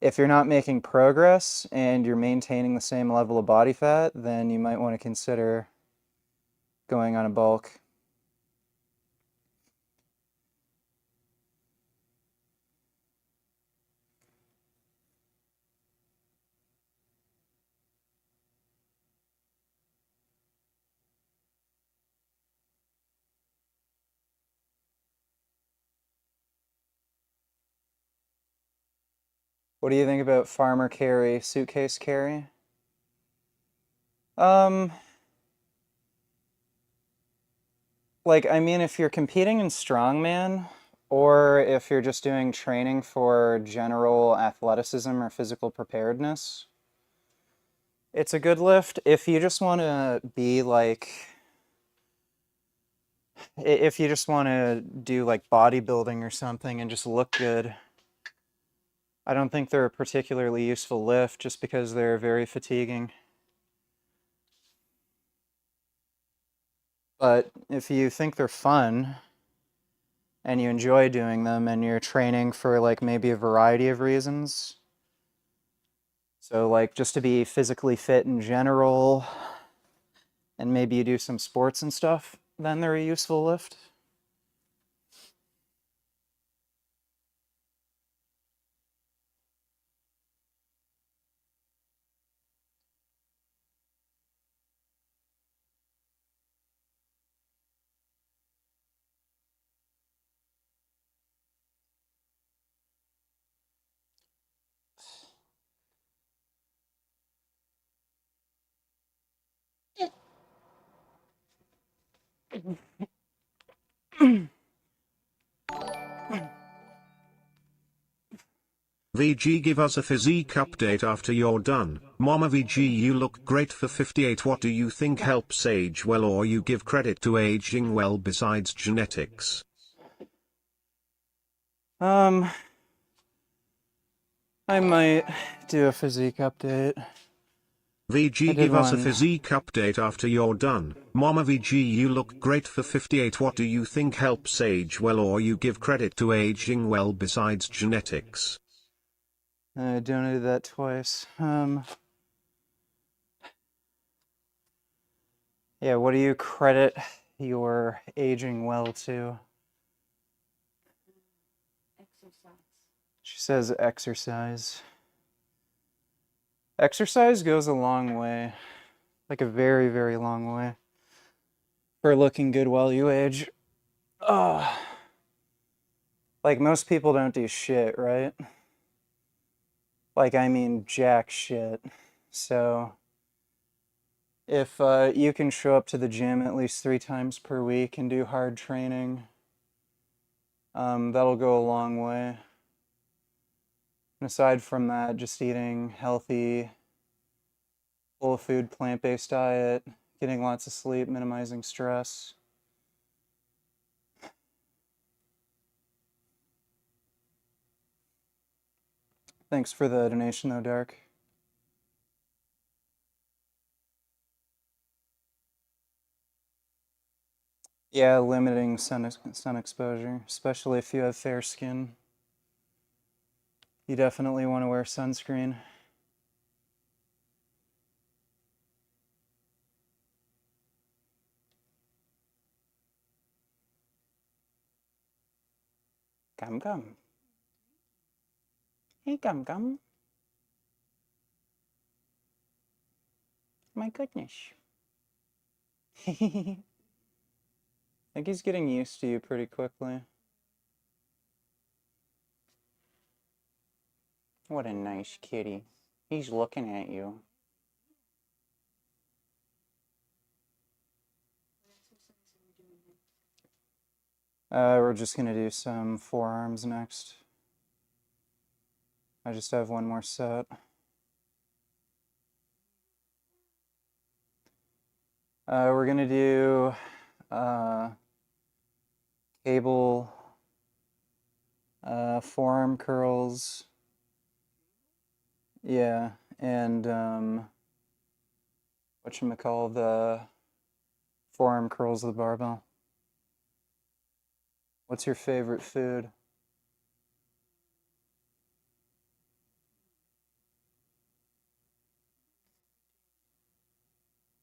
if you're not making progress and you're maintaining the same level of body fat, then you might want to consider going on a bulk. What do you think about farmer carry, suitcase carry? Like, I mean, if you're competing in strongman, or if you're just doing training for general athleticism or physical preparedness, it's a good lift. If you just want to be like, if you just want to do like bodybuilding or something and just look good, I don't think they're a particularly useful lift just because they're very fatiguing. But if you think they're fun and you enjoy doing them and you're training for like maybe a variety of reasons, so like just to be physically fit in general, and maybe you do some sports and stuff, then they're a useful lift. VG, give us a physique update after you're done. Mama VG, you look great for 58. What do you think helps age well, or you give credit to aging well besides genetics? I might do a physique update. VG, I did give us a one. physique update after you're done. Mama VG, you look great for 58. What do you think helps age well, or you give credit to aging well besides genetics? I donated that twice. Yeah, what do you credit your aging well to? Exercise. She says exercise. Exercise goes a long way. Like a very, very long way. For looking good while you age. Oh. Like most people don't do shit, right? Like I mean jack shit. So if you can show up to the gym at least 3 times per week and do hard training, That'll go a long way. And aside from that, just eating healthy, full of food, plant-based diet, getting lots of sleep, minimizing stress. Thanks for the donation though, Dark. Yeah, limiting sun exposure, especially if you have fair skin. You definitely want to wear sunscreen. Gum Gum. Hey, Gum Gum. My goodness. I think he's getting used to you pretty quickly. What a nice kitty. He's looking at you. We're just gonna do some forearms next. I just have one more set. We're gonna do cable forearm curls. Yeah, and whatchamacall, the forearm curls of the barbell. What's your favorite food?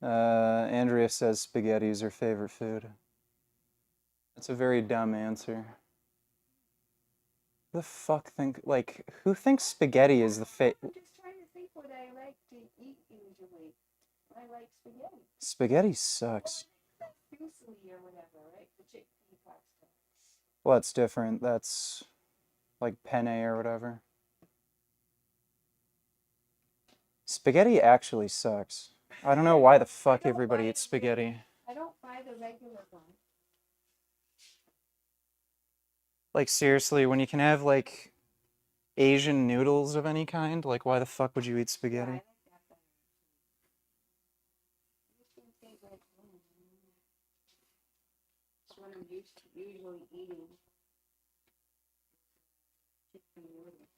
Andrea says spaghetti is her favorite food. That's a very dumb answer. Who the fuck who thinks spaghetti is the I'm just trying to think what I like to eat usually. I like spaghetti. Spaghetti sucks. Fusilli or whatever, right? The chickpea pasta. Well, that's different. That's like penne or whatever. Spaghetti actually sucks. I don't know why the fuck everybody eats spaghetti. I don't buy the regular one. Like, seriously, when you can have, like, Asian noodles of any kind, like, why the fuck would you eat Yeah, I spaghetti? like that better. I just don't think like it's what I'm usually eating. Chicken noodles.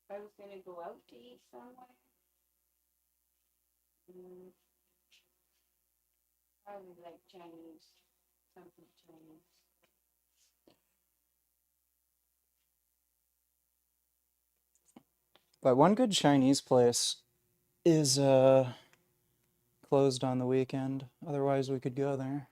If I was gonna go out to eat somewhere, probably like Chinese, something Chinese. But one good Chinese place is, closed on the weekend. Otherwise, we could go there.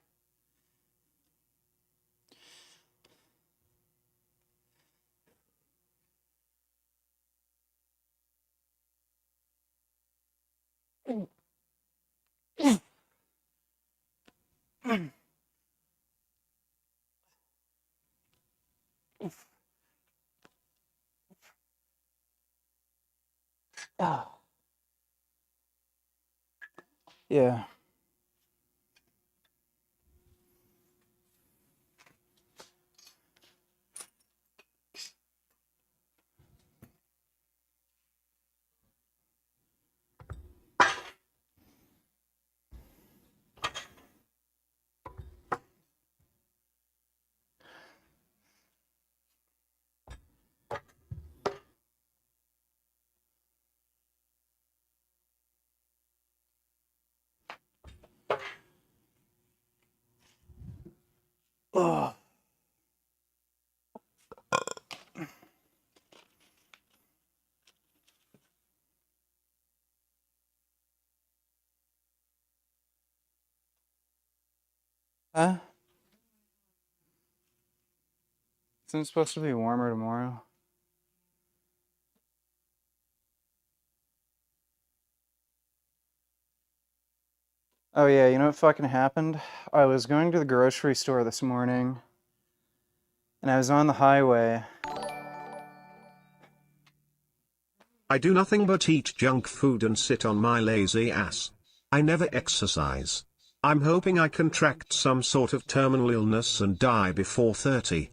Ah. Yeah. Ugh. Huh? Isn't it supposed to be warmer tomorrow? Oh yeah, you know what fucking happened? I was going to the grocery store this morning, and I was on the highway. I do nothing but eat junk food and sit on my lazy ass. I never exercise. I'm hoping I contract some sort of terminal illness and die before 30.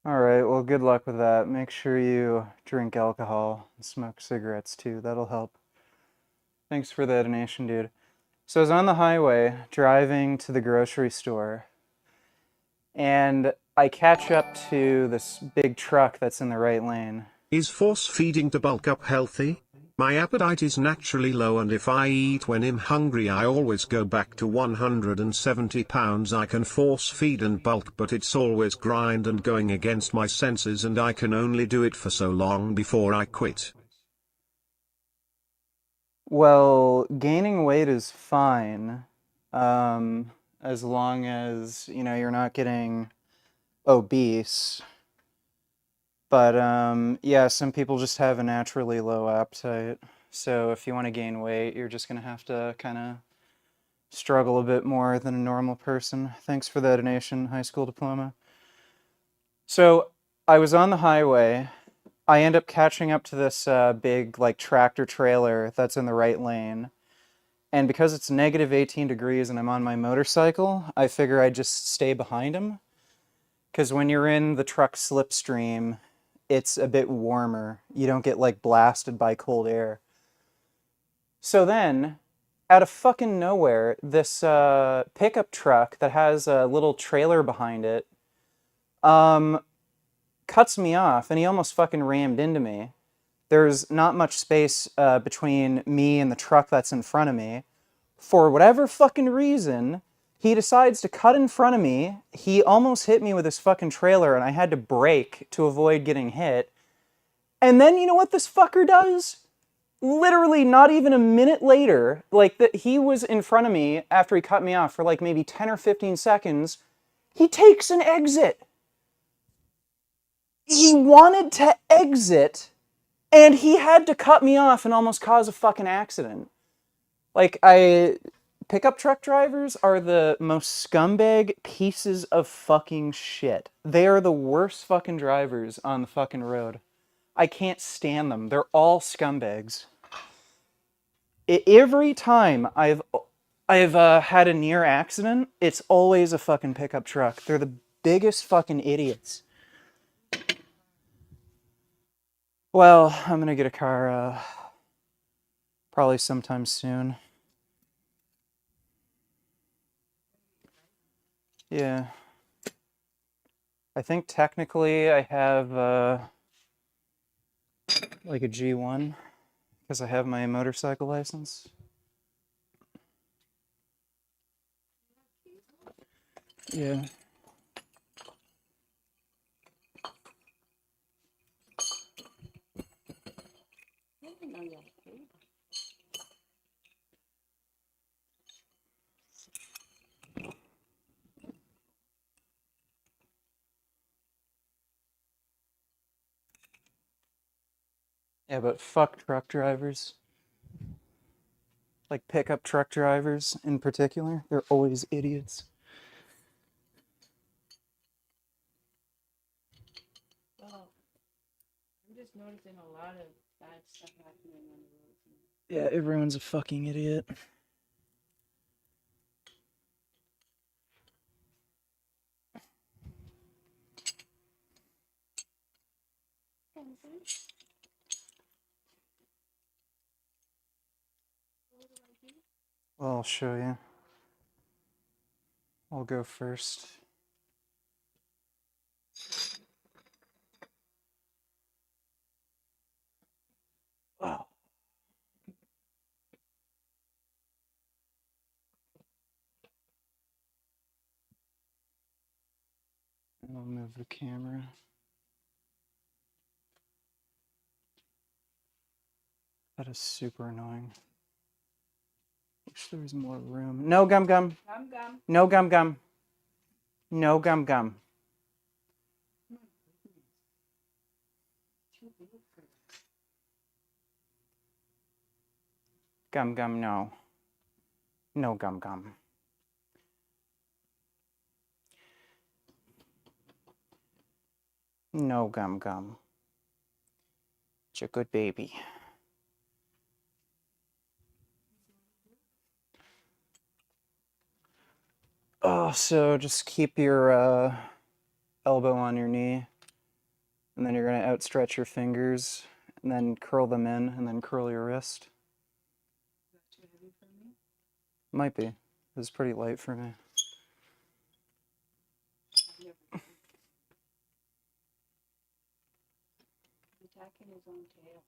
Alright, well, good luck with that. Make sure you drink alcohol and smoke cigarettes too. That'll help. Thanks for the donation, dude. So I was on the highway driving to the grocery store, and I catch up to this big truck that's in the right lane. Is force feeding to bulk up healthy? My appetite is naturally low, and if I eat when I'm hungry I always go back to 170 pounds. I can force feed and bulk, but it's always grind and going against my senses, and I can only do it for so long before I quit. Well, gaining weight is fine, as long as, you're not getting obese. But, yeah, some people just have a naturally low appetite. So if you want to gain weight, you're just going to have to kind of struggle a bit more than a normal person. Thanks for the donation, high school diploma. So I was on the highway. I end up catching up to this big, tractor trailer that's in the right lane. And because it's negative 18 degrees and I'm on my motorcycle, I figure I'd just stay behind him. Because when you're in the truck slipstream, it's a bit warmer. You don't get, blasted by cold air. So then, out of fucking nowhere, this pickup truck that has a little trailer behind it cuts me off, and he almost fucking rammed into me. There's not much space between me and the truck that's in front of me. For whatever fucking reason, he decides to cut in front of me. He almost hit me with his fucking trailer, and I had to brake to avoid getting hit. And then you know what this fucker does? Literally not even a minute later, he was in front of me after he cut me off for maybe 10 or 15 seconds, he takes an exit. He wanted to exit, and he had to cut me off and almost cause a fucking accident. Pickup truck drivers are the most scumbag pieces of fucking shit. They are the worst fucking drivers on the fucking road. I can't stand them. They're all scumbags. Every time I've had a near accident, it's always a fucking pickup truck. They're the biggest fucking idiots. Well, I'm gonna get a car probably sometime soon. Yeah. I think technically I have a G1 because I have my motorcycle license. Yeah. I didn't know you had a cable. Yeah, but fuck truck drivers. Pickup truck drivers in particular. They're always idiots. Well, I'm just noticing a lot of bad stuff happening on the roads. Yeah, everyone's a fucking idiot. Well, I'll show you. I'll go first. Wow. And I'll move the camera. That is super annoying. Wish there was more room. No gum gum. Gum gum. No gum gum. No gum gum. Too big for that. Gum gum no. No gum gum. No gum gum. It's a good baby. So just keep your elbow on your knee, and then you're going to outstretch your fingers, and then curl them in, and then curl your wrist. Is that too heavy for me? Might be. This is pretty light for me. I've never done. Attacking his own tail.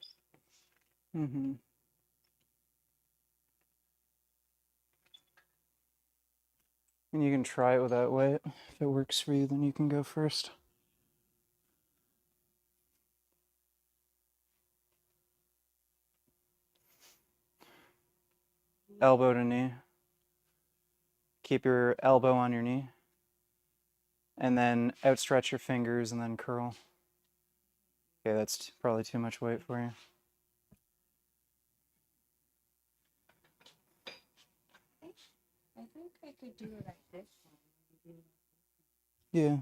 Mm-hmm. And you can try it without weight. If it works for you, then you can go first. Elbow to knee. Keep your elbow on your knee. And then outstretch your fingers and then curl. Okay, that's probably too much weight for you. I think I could do it like this one. Yeah.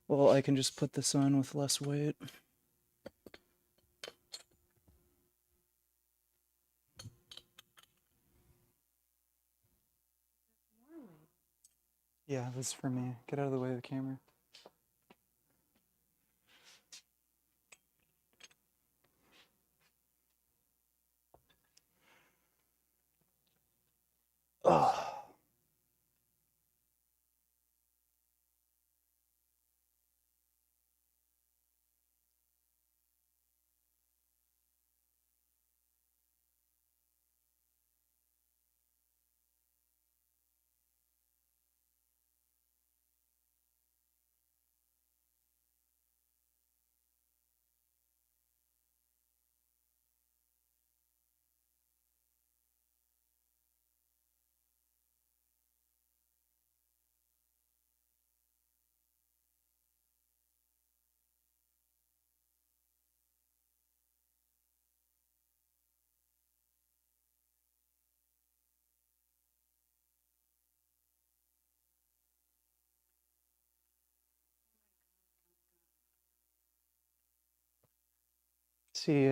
Well, I can just put this on with less weight. Yeah, this is for me. Get out of the way of the camera. Oh. See,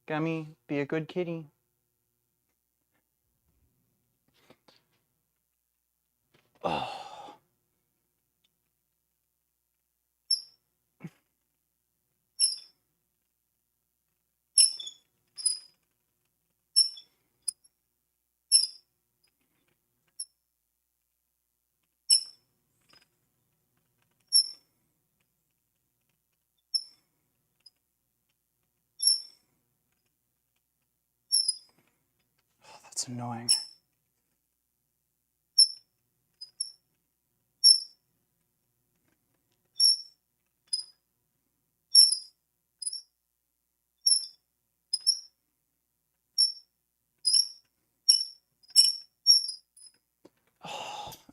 Gummy, be a good kitty. Oh. That's annoying.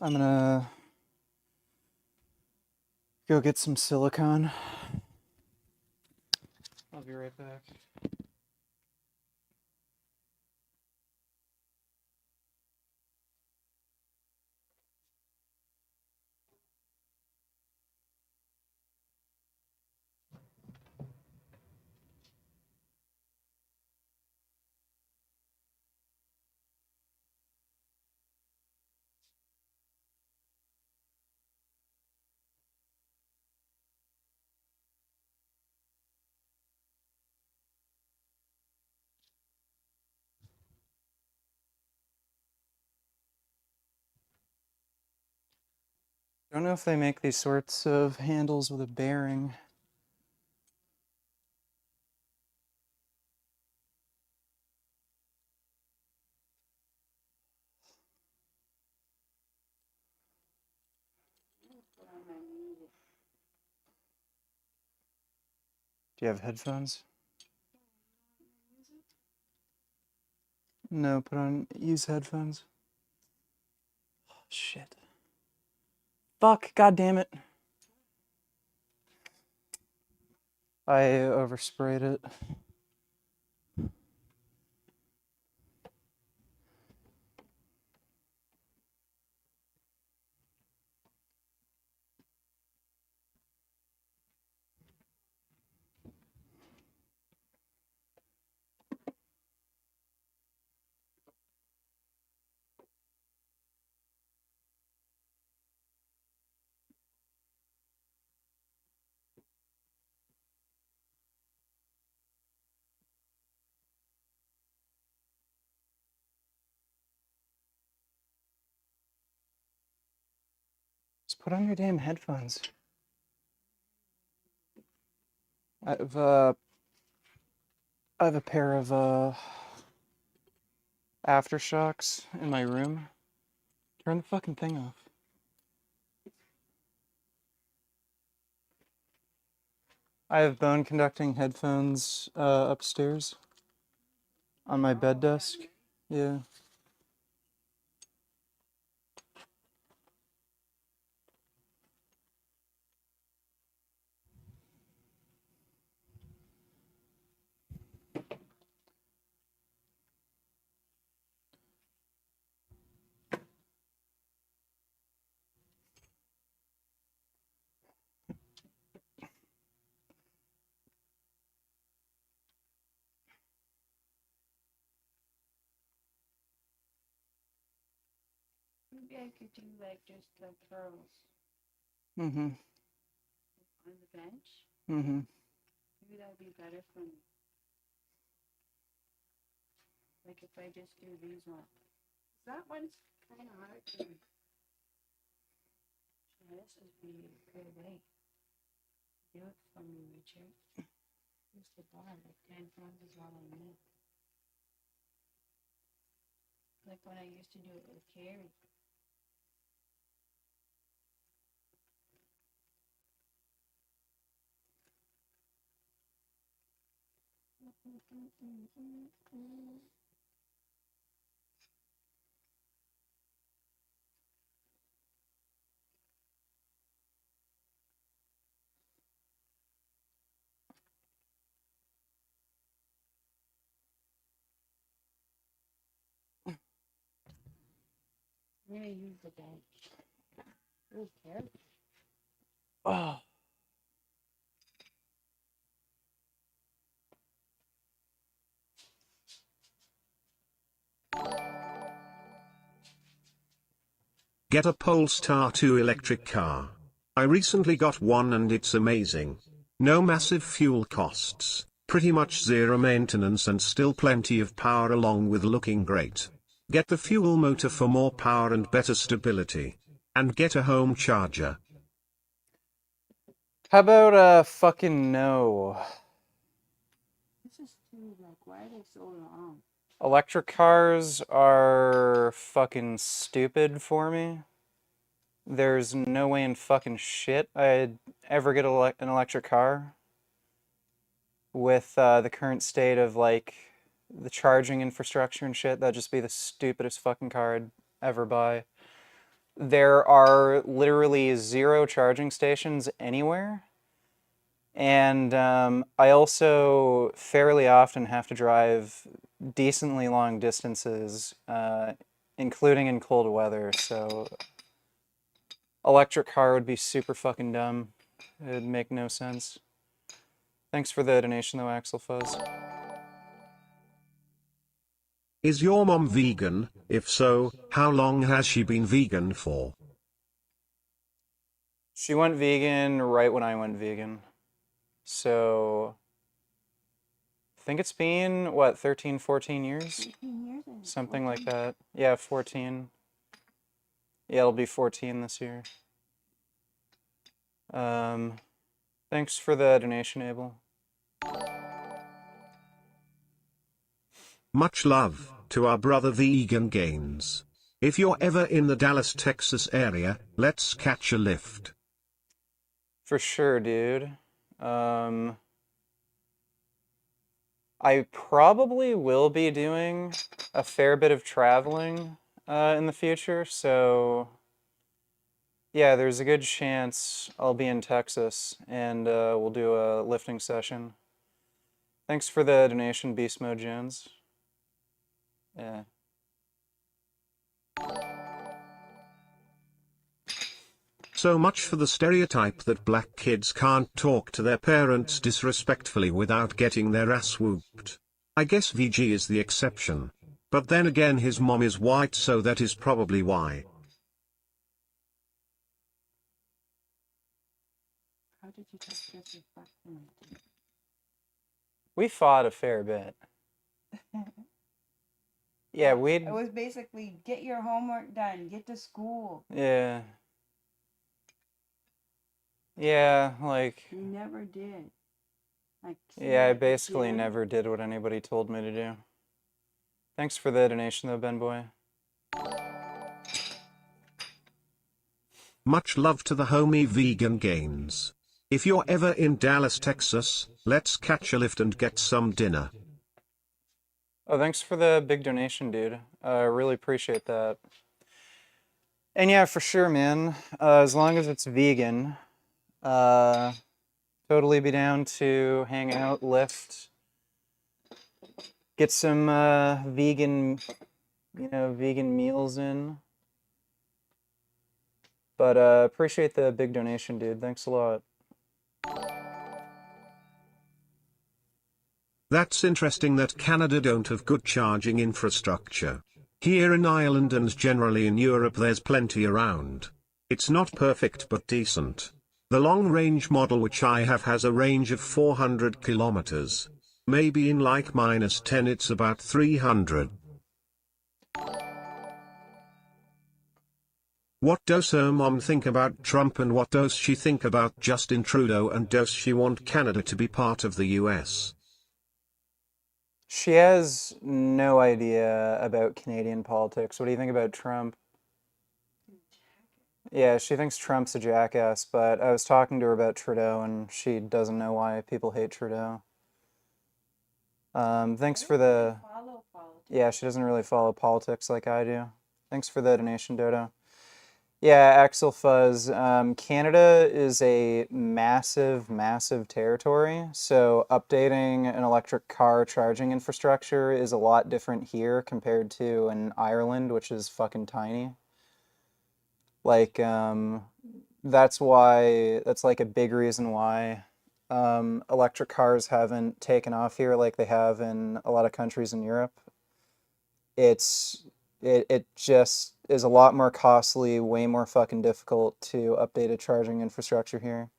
I'm gonna go get some silicone. I'll be right back. I don't know if they make these sorts of handles with a bearing. Do you have headphones? No, use headphones. Oh, shit. Fuck, god damn it. I oversprayed it. Just put on your damn headphones. I have a pair of Aftershocks in my room. Turn the fucking thing off. I have bone conducting headphones upstairs on my bed desk. Yeah. Maybe I could do like just like curls Mm-hmm. on the bench. Mm-hmm. Maybe that would be better for me. Like if I just do these ones. That one's kind of hard to. Yeah, this would be a good way. Do it for me, Richard. Just the bar, like 10 pounds is all I need. Like when I used to do it with Carrie. I'm gonna use the bench. Ooh, Carrie. Oh. Get a Polestar 2 electric car. I recently got one and it's amazing. No massive fuel costs, pretty much zero maintenance and still plenty of power along with looking great. Get the fuel motor for more power and better stability. And get a home charger. How about fucking no? This is too, like, why are they so long? Electric cars are fucking stupid for me. There's no way in fucking shit I'd ever get an electric car with the current state of like the charging infrastructure and shit. That'd just be the stupidest fucking car I'd ever buy. There are literally 0 charging stations anywhere. And I also fairly often have to drive decently long distances, including in cold weather. So electric car would be super fucking dumb. It'd make no sense. Thanks for the donation though, Axel Fuzz. Is your mom vegan? If so, how long has she been vegan for? She went vegan right when I went vegan. So I think it's been, what, 13, 14 years? 18 years. Something like that. Yeah, 14. Yeah, it'll be 14 this year. Thanks for the donation, Abel. Much love to our brother Vegan Gains. If you're ever in the Dallas, Texas area, let's catch a lift. For sure, dude. I probably will be doing a fair bit of traveling in the future, so yeah, there's a good chance I'll be in Texas and we'll do a lifting session. Thanks for the donation, Beast Mode Jones. Yeah. So much for the stereotype that black kids can't talk to their parents disrespectfully without getting their ass whooped. I guess VG is the exception. But then again his mom is white, so that is probably why. How did you just get your fucking? We fought a fair bit. Yeah, It was basically get your homework done, get to school. Yeah. Yeah, like, You never did. I yeah, I can't basically again. never did what anybody told me to do. Thanks for the donation, though, Ben Boy. Much love to the homie Vegan Gains. If you're ever in Dallas, Texas, let's catch a lift and get some dinner. Oh, thanks for the big donation, dude. Really appreciate that. And yeah, for sure, man. As long as it's vegan, totally be down to hang out, lift, get some vegan, vegan meals in. But appreciate the big donation, dude. Thanks a lot. That's interesting that Canada don't have good charging infrastructure. Here in Ireland and generally in Europe there's plenty around. It's not perfect but decent. The long-range model which I have has a range of 400 kilometers. Maybe in like -10 it's about 300. What does her mom think about Trump and what does she think about Justin Trudeau and does she want Canada to be part of the US? She has no idea about Canadian politics. What do you think about Trump? Yeah, she thinks Trump's a jackass, but I was talking to her about Trudeau and she doesn't know why people hate Trudeau. Thanks for the... Follow politics. Yeah, she doesn't really follow politics like I do. Thanks for the donation, Dodo. Yeah, Axel Fuzz. Canada is a massive, massive territory, so updating an electric car charging infrastructure is a lot different here compared to in Ireland, which is fucking tiny. Like, that's like a big reason why electric cars haven't taken off here like they have in a lot of countries in Europe. It just is a lot more costly, way more fucking difficult to update a charging infrastructure here.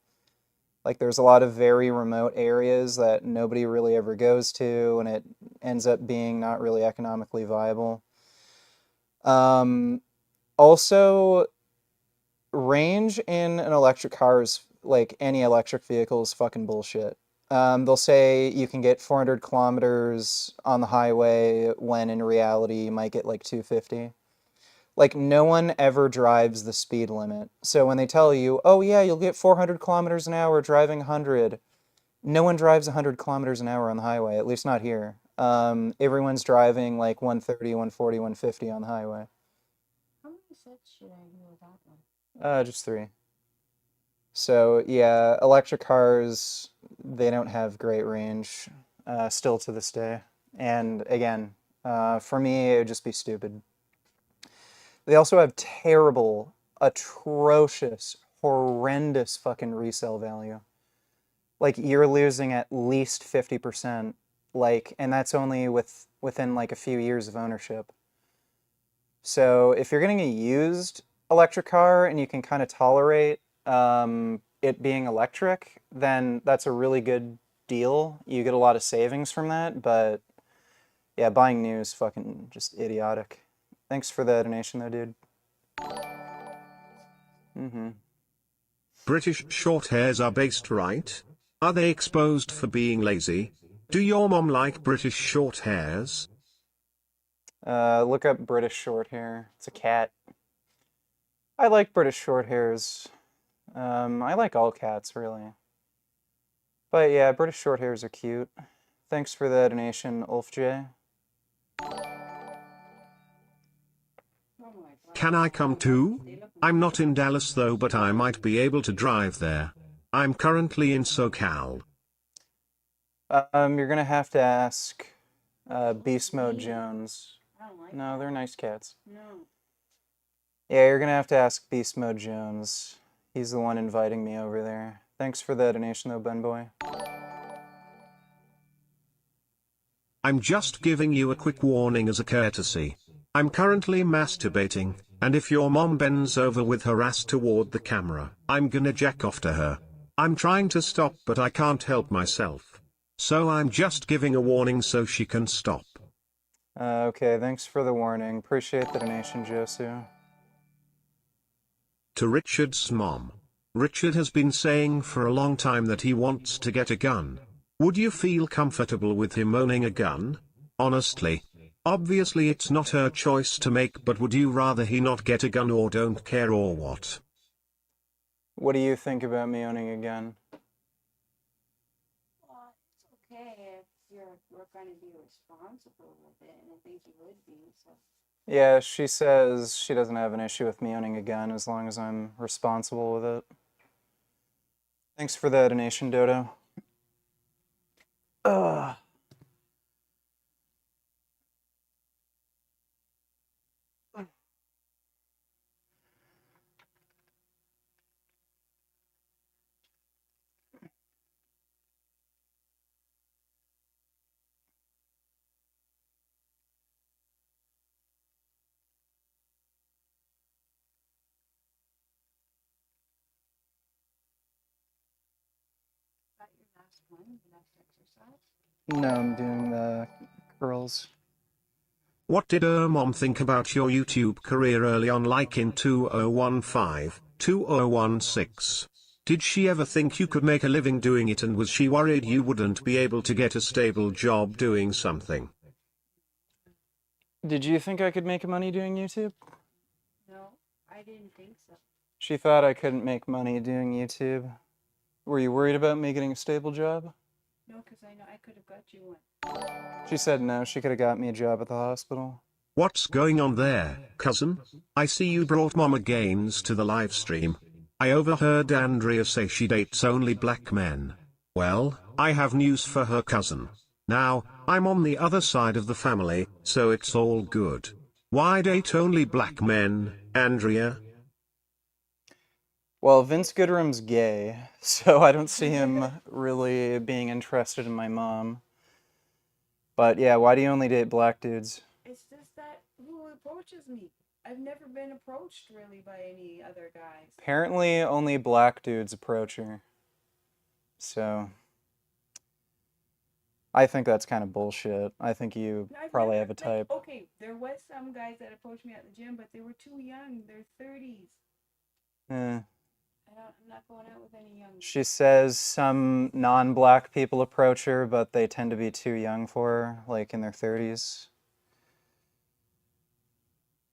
Like there's a lot of very remote areas that nobody really ever goes to, and it ends up being not really economically viable. Also, range in an electric car is like any electric vehicle is fucking bullshit. They'll say you can get 400 kilometers on the highway when in reality you might get like 250. Like no one ever drives the speed limit. So when they tell you, oh yeah, you'll get 400 kilometers an hour driving 100, no one drives 100 kilometers an hour on the highway, at least not here. Everyone's driving like 130, 140, 150 on the highway. How many sets should I do with that one? Just 3. So yeah, electric cars, they don't have great range, still to this day. And again, for me, it would just be stupid. They also have terrible, atrocious, horrendous fucking resale value. Like you're losing at least 50%, like, and that's only within like a few years of ownership. So if you're getting a used electric car and you can kind of tolerate it being electric, then that's a really good deal. You get a lot of savings from that, but yeah, buying new is fucking just idiotic. Thanks for the donation though, dude. British short hairs are based right? Are they exposed for being lazy? Do your mom like British short hairs? Look up British short hair. It's a cat. I like British short hairs. I like all cats, really. But yeah, British short hairs are cute. Thanks for the donation, Ulf J. Oh my God. Can I come too? I'm not in Dallas though, but I might be able to drive there. I'm currently in SoCal. You're gonna have to ask Beast Mode Jones. I don't like No, they're nice cats. No. Yeah, you're gonna have to ask Beast Mode Jones. He's the one inviting me over there. Thanks for the donation though, Ben Boy. I'm just giving you a quick warning as a courtesy. I'm currently masturbating, and if your mom bends over with her ass toward the camera, I'm gonna jack off to her. I'm trying to stop but I can't help myself. So I'm just giving a warning so she can stop. Okay, thanks for the warning. Appreciate the donation, Josu. To Richard's mom. Richard has been saying for a long time that he wants to get a gun. Would you feel comfortable with him owning a gun? Honestly. Obviously it's not her choice to make, but would you rather he not get a gun or don't care or what? What do you think about me owning a gun? Well, it's okay if we're going to be responsible with it, and I think you would be, so. Yeah, she says she doesn't have an issue with me owning a gun as long as I'm responsible with it. Thanks for the donation, Dodo. Ugh. Got your last one, the last exercise? No, I'm doing the curls. What did her mom think about your YouTube career early on, like in 2015, 2016? Did she ever think you could make a living doing it, and was she worried you wouldn't be able to get a stable job doing something? Did you think I could make money doing YouTube? No, I didn't think so. She thought I couldn't make money doing YouTube. Were you worried about me getting a stable job? No, because I know I could have got you one. She said no, she could have got me a job at the hospital. What's going on there, cousin? I see you brought Mama Gaines to the live stream. I overheard Andrea say she dates only black men. Well, I have news for her, cousin. Now, I'm on the other side of the family, so it's all good. Why date only black men, Andrea? Well, Vince Goodrum's gay, so I don't see him really being interested in my mom. But yeah, why do you only date black dudes? It's just that who approaches me. I've never been approached really by any other guys. Apparently, only black dudes approach her. So, I think that's kind of bullshit. I think you I've probably never, have a type. okay, there was some guys that approached me at the gym, but they were too young. They're 30s. Eh. I'm not going out with any young. She says some non-black people approach her, but they tend to be too young for her, like in their 30s.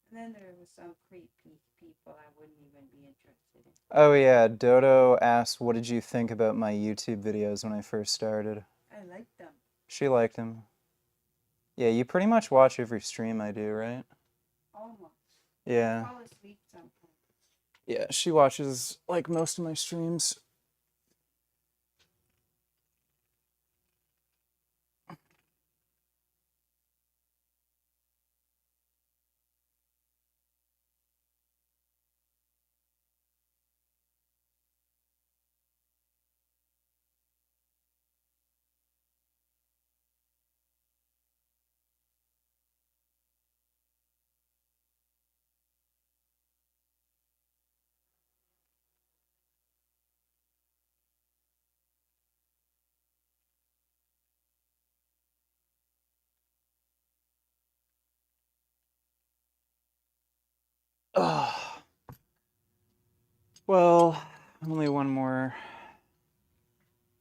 And then there was some creepy people I wouldn't even be interested in. Oh yeah, Dodo asked, what did you think about my YouTube videos when I first started? I liked them. She liked them. Yeah, you pretty much watch every stream I do, right? Almost. Yeah. I fall asleep sometimes. Yeah, she watches like most of my streams. Ugh. Well, only one more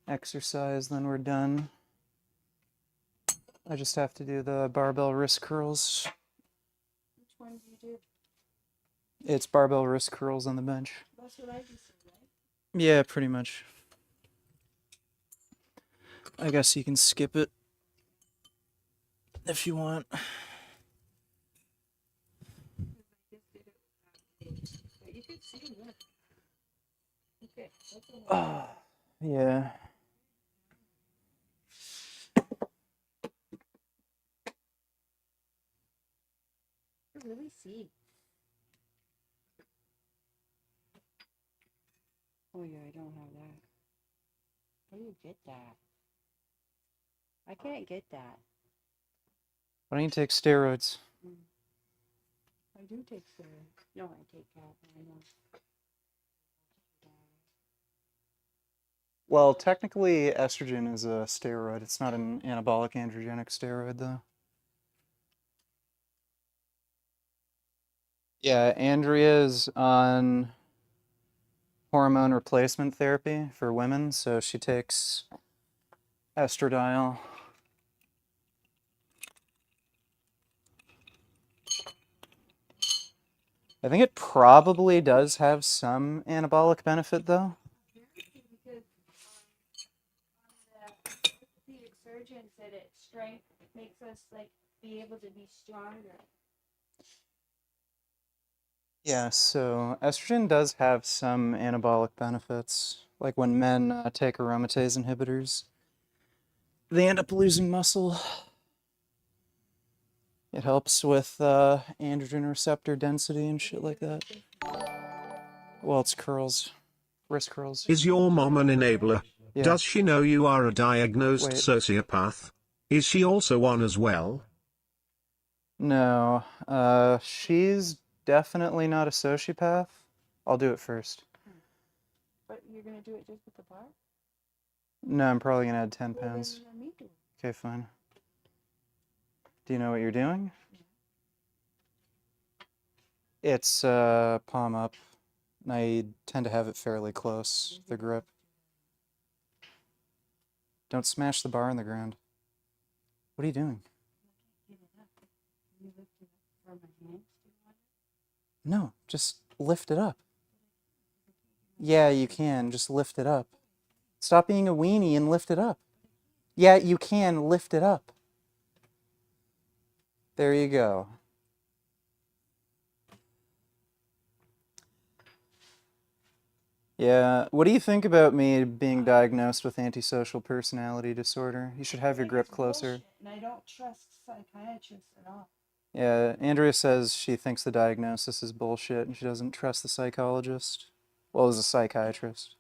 exercise, then we're done. I just have to do the barbell wrist curls. Which one do you do? It's barbell wrist curls on the bench. That's what I just said, right? Yeah, pretty much. I guess you can skip it if you want. You could see what. Okay. Yeah. You really see. Oh yeah, I don't have that. How do you get that? I can't get that. Why don't you take steroids? I do take steroids. No, I take that. I know. Well, technically, estrogen is a steroid. It's not an anabolic androgenic steroid, though. Yeah, Andrea's on hormone replacement therapy for women, so she takes estradiol. I think it probably does have some anabolic benefit, though. Because the orthopedic surgeon said it strength makes us like be able to be stronger. Yeah, so estrogen does have some anabolic benefits. Like when men take aromatase inhibitors, they end up losing muscle. It helps with androgen receptor density and shit like that. Well, it's curls, wrist curls. Is your mom an enabler? Yeah. Does she know you are a diagnosed Wait. sociopath? Is she also one as well? No, she's definitely not a sociopath. I'll do it first. But you're gonna do it just with the bar? No, I'm probably gonna add 10 Well, then pounds. let me do it. Okay, fine. Do you know what you're doing? It's palm up, and I tend to have it fairly close, the grip. Don't smash the bar on the ground. What are you doing? Give it up. You lift it up for my hands. Do you want it? No, just lift it up. Yeah, you can. Just lift it up. Stop being a weenie and lift it up. Yeah, you can lift it up. There you go. Yeah, what do you think about me being diagnosed with antisocial personality disorder? You should have I your think grip it's closer. bullshit, and I don't trust psychiatrists at all. Yeah, Andrea says she thinks the diagnosis is bullshit and she doesn't trust the psychologist. Well, as a psychiatrist.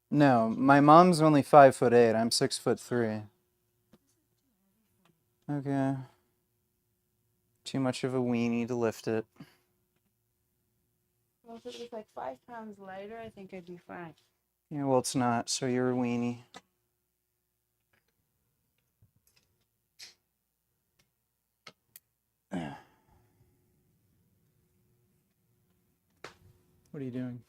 No, my mom's only 5'8". I'm 6'3". Okay. Too much of a weenie to lift it. Well, if it was like 5 pounds lighter, I think I'd be fine. Yeah, well, it's not, so you're a weenie. What are you doing?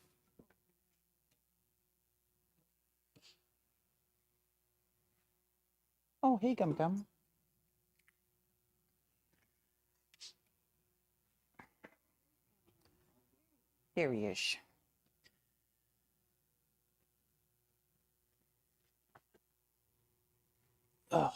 Oh, hey, Gum Gum. There he is. Oh.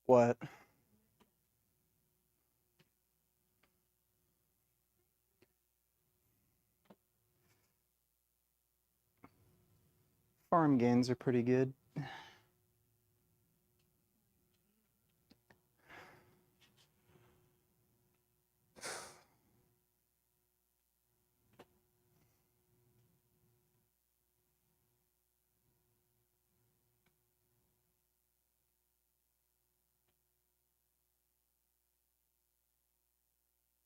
What? Farm gains are pretty good.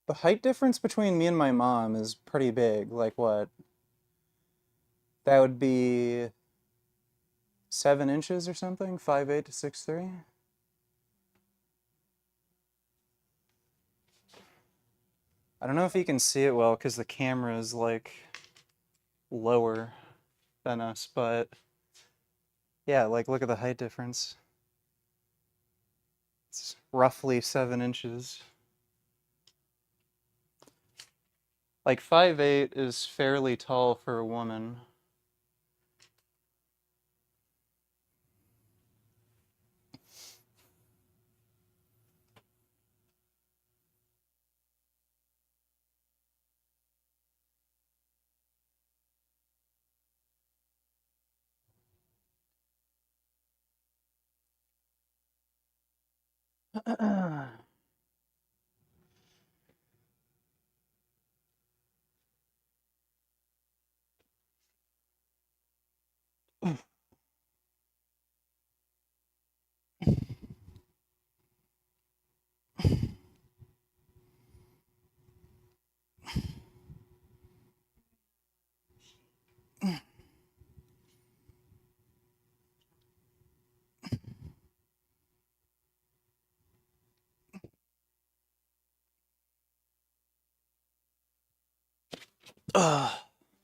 The height difference between me and my mom is pretty big. Like what? That would be 7 inches or something? 5'8" to 6'3"? I don't know if you can see it well because the camera is like lower than us, but yeah, like look at the height difference. It's roughly 7 inches. Like 5'8" is fairly tall for a woman. Ugh,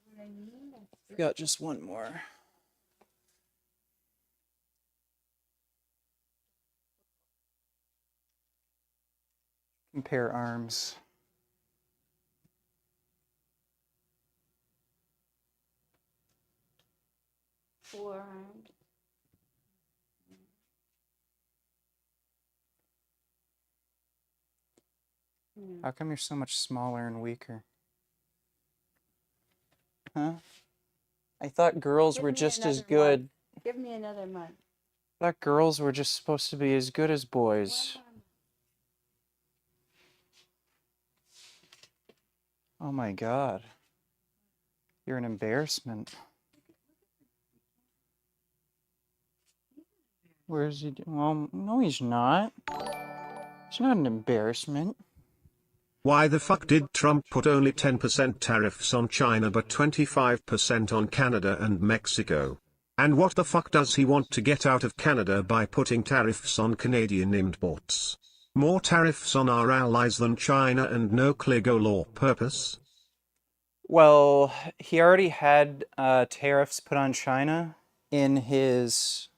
What I mean, that's I've got just one more. Compare arms. forearmed. Hmm. How come you're so much smaller and weaker? Huh? I thought girls Give were me just as another good. month. Give me another month. I thought girls were just supposed to be as good as One boys. more month. Oh my god. You're an embarrassment. Where's he? Well, no, he's not. He's not an embarrassment. Why the fuck did Trump put only 10% tariffs on China but 25% on Canada and Mexico? And what the fuck does he want to get out of Canada by putting tariffs on Canadian imports? More tariffs on our allies than China and no clear goal or purpose? Well, he already had tariffs put on China in his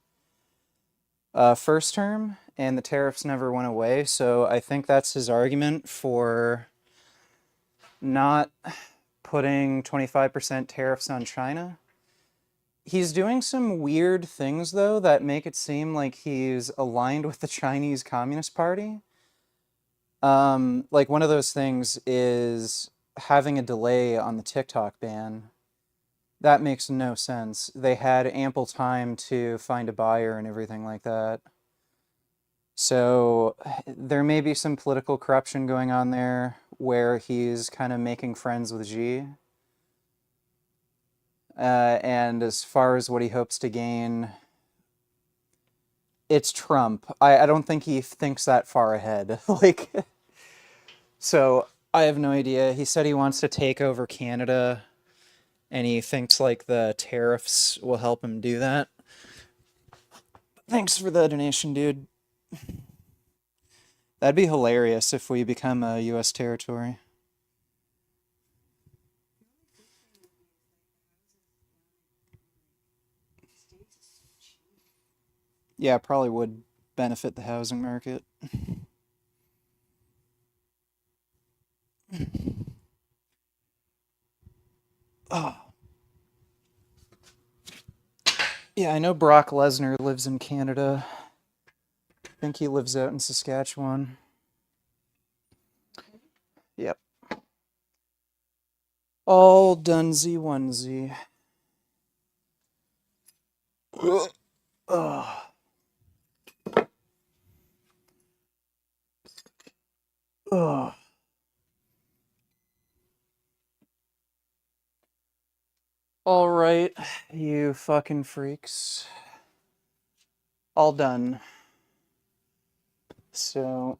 first term, and the tariffs never went away. So I think that's his argument for not putting 25% tariffs on China. He's doing some weird things, though, that make it seem like he's aligned with the Chinese Communist Party. Like, one of those things is having a delay on the TikTok ban. That makes no sense. They had ample time to find a buyer and everything like that. So there may be some political corruption going on there where he's kind of making friends with Xi. And as far as what he hopes to gain, it's Trump. I don't think he thinks that far ahead. Like, so I have no idea. He said he wants to take over Canada, and he thinks like the tariffs will help him do that. Thanks for the donation, dude. That'd be hilarious if we become a U.S. territory. Yeah, probably would benefit the housing market. Oh. Yeah, I know Brock Lesnar lives in Canada. I think he lives out in Saskatchewan. Yep. All dunsy onesie. Ugh. Ugh. All right, you fucking freaks. All done. So,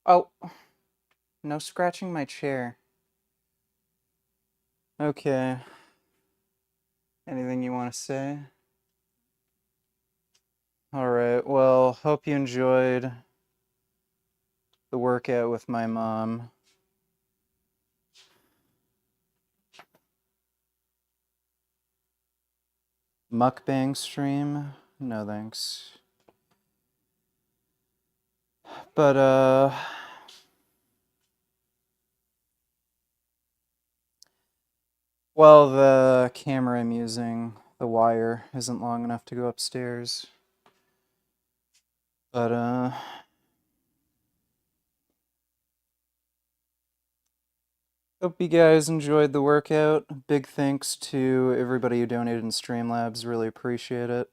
oh, no scratching my chair. Okay. Anything you want to say? All right. Well, hope you enjoyed the workout with my mom. Mukbang stream? No thanks. But, well, the camera I'm using, the wire, isn't long enough to go upstairs. But, Hope you guys enjoyed the workout. Big thanks to everybody who donated in Streamlabs. Really appreciate it.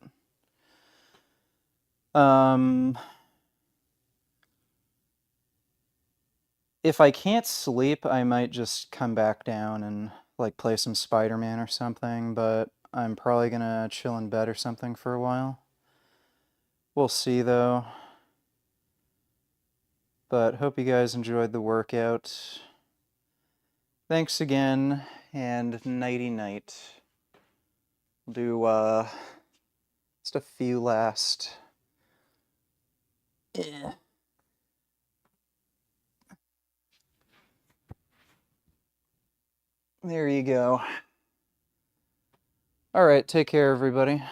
If I can't sleep, I might just come back down and like play some Spider-Man or something, but I'm probably gonna chill in bed or something for a while. We'll see though. But hope you guys enjoyed the workout. Thanks again, and nighty-night. We'll do just a few last. There you go. All right, take care, everybody.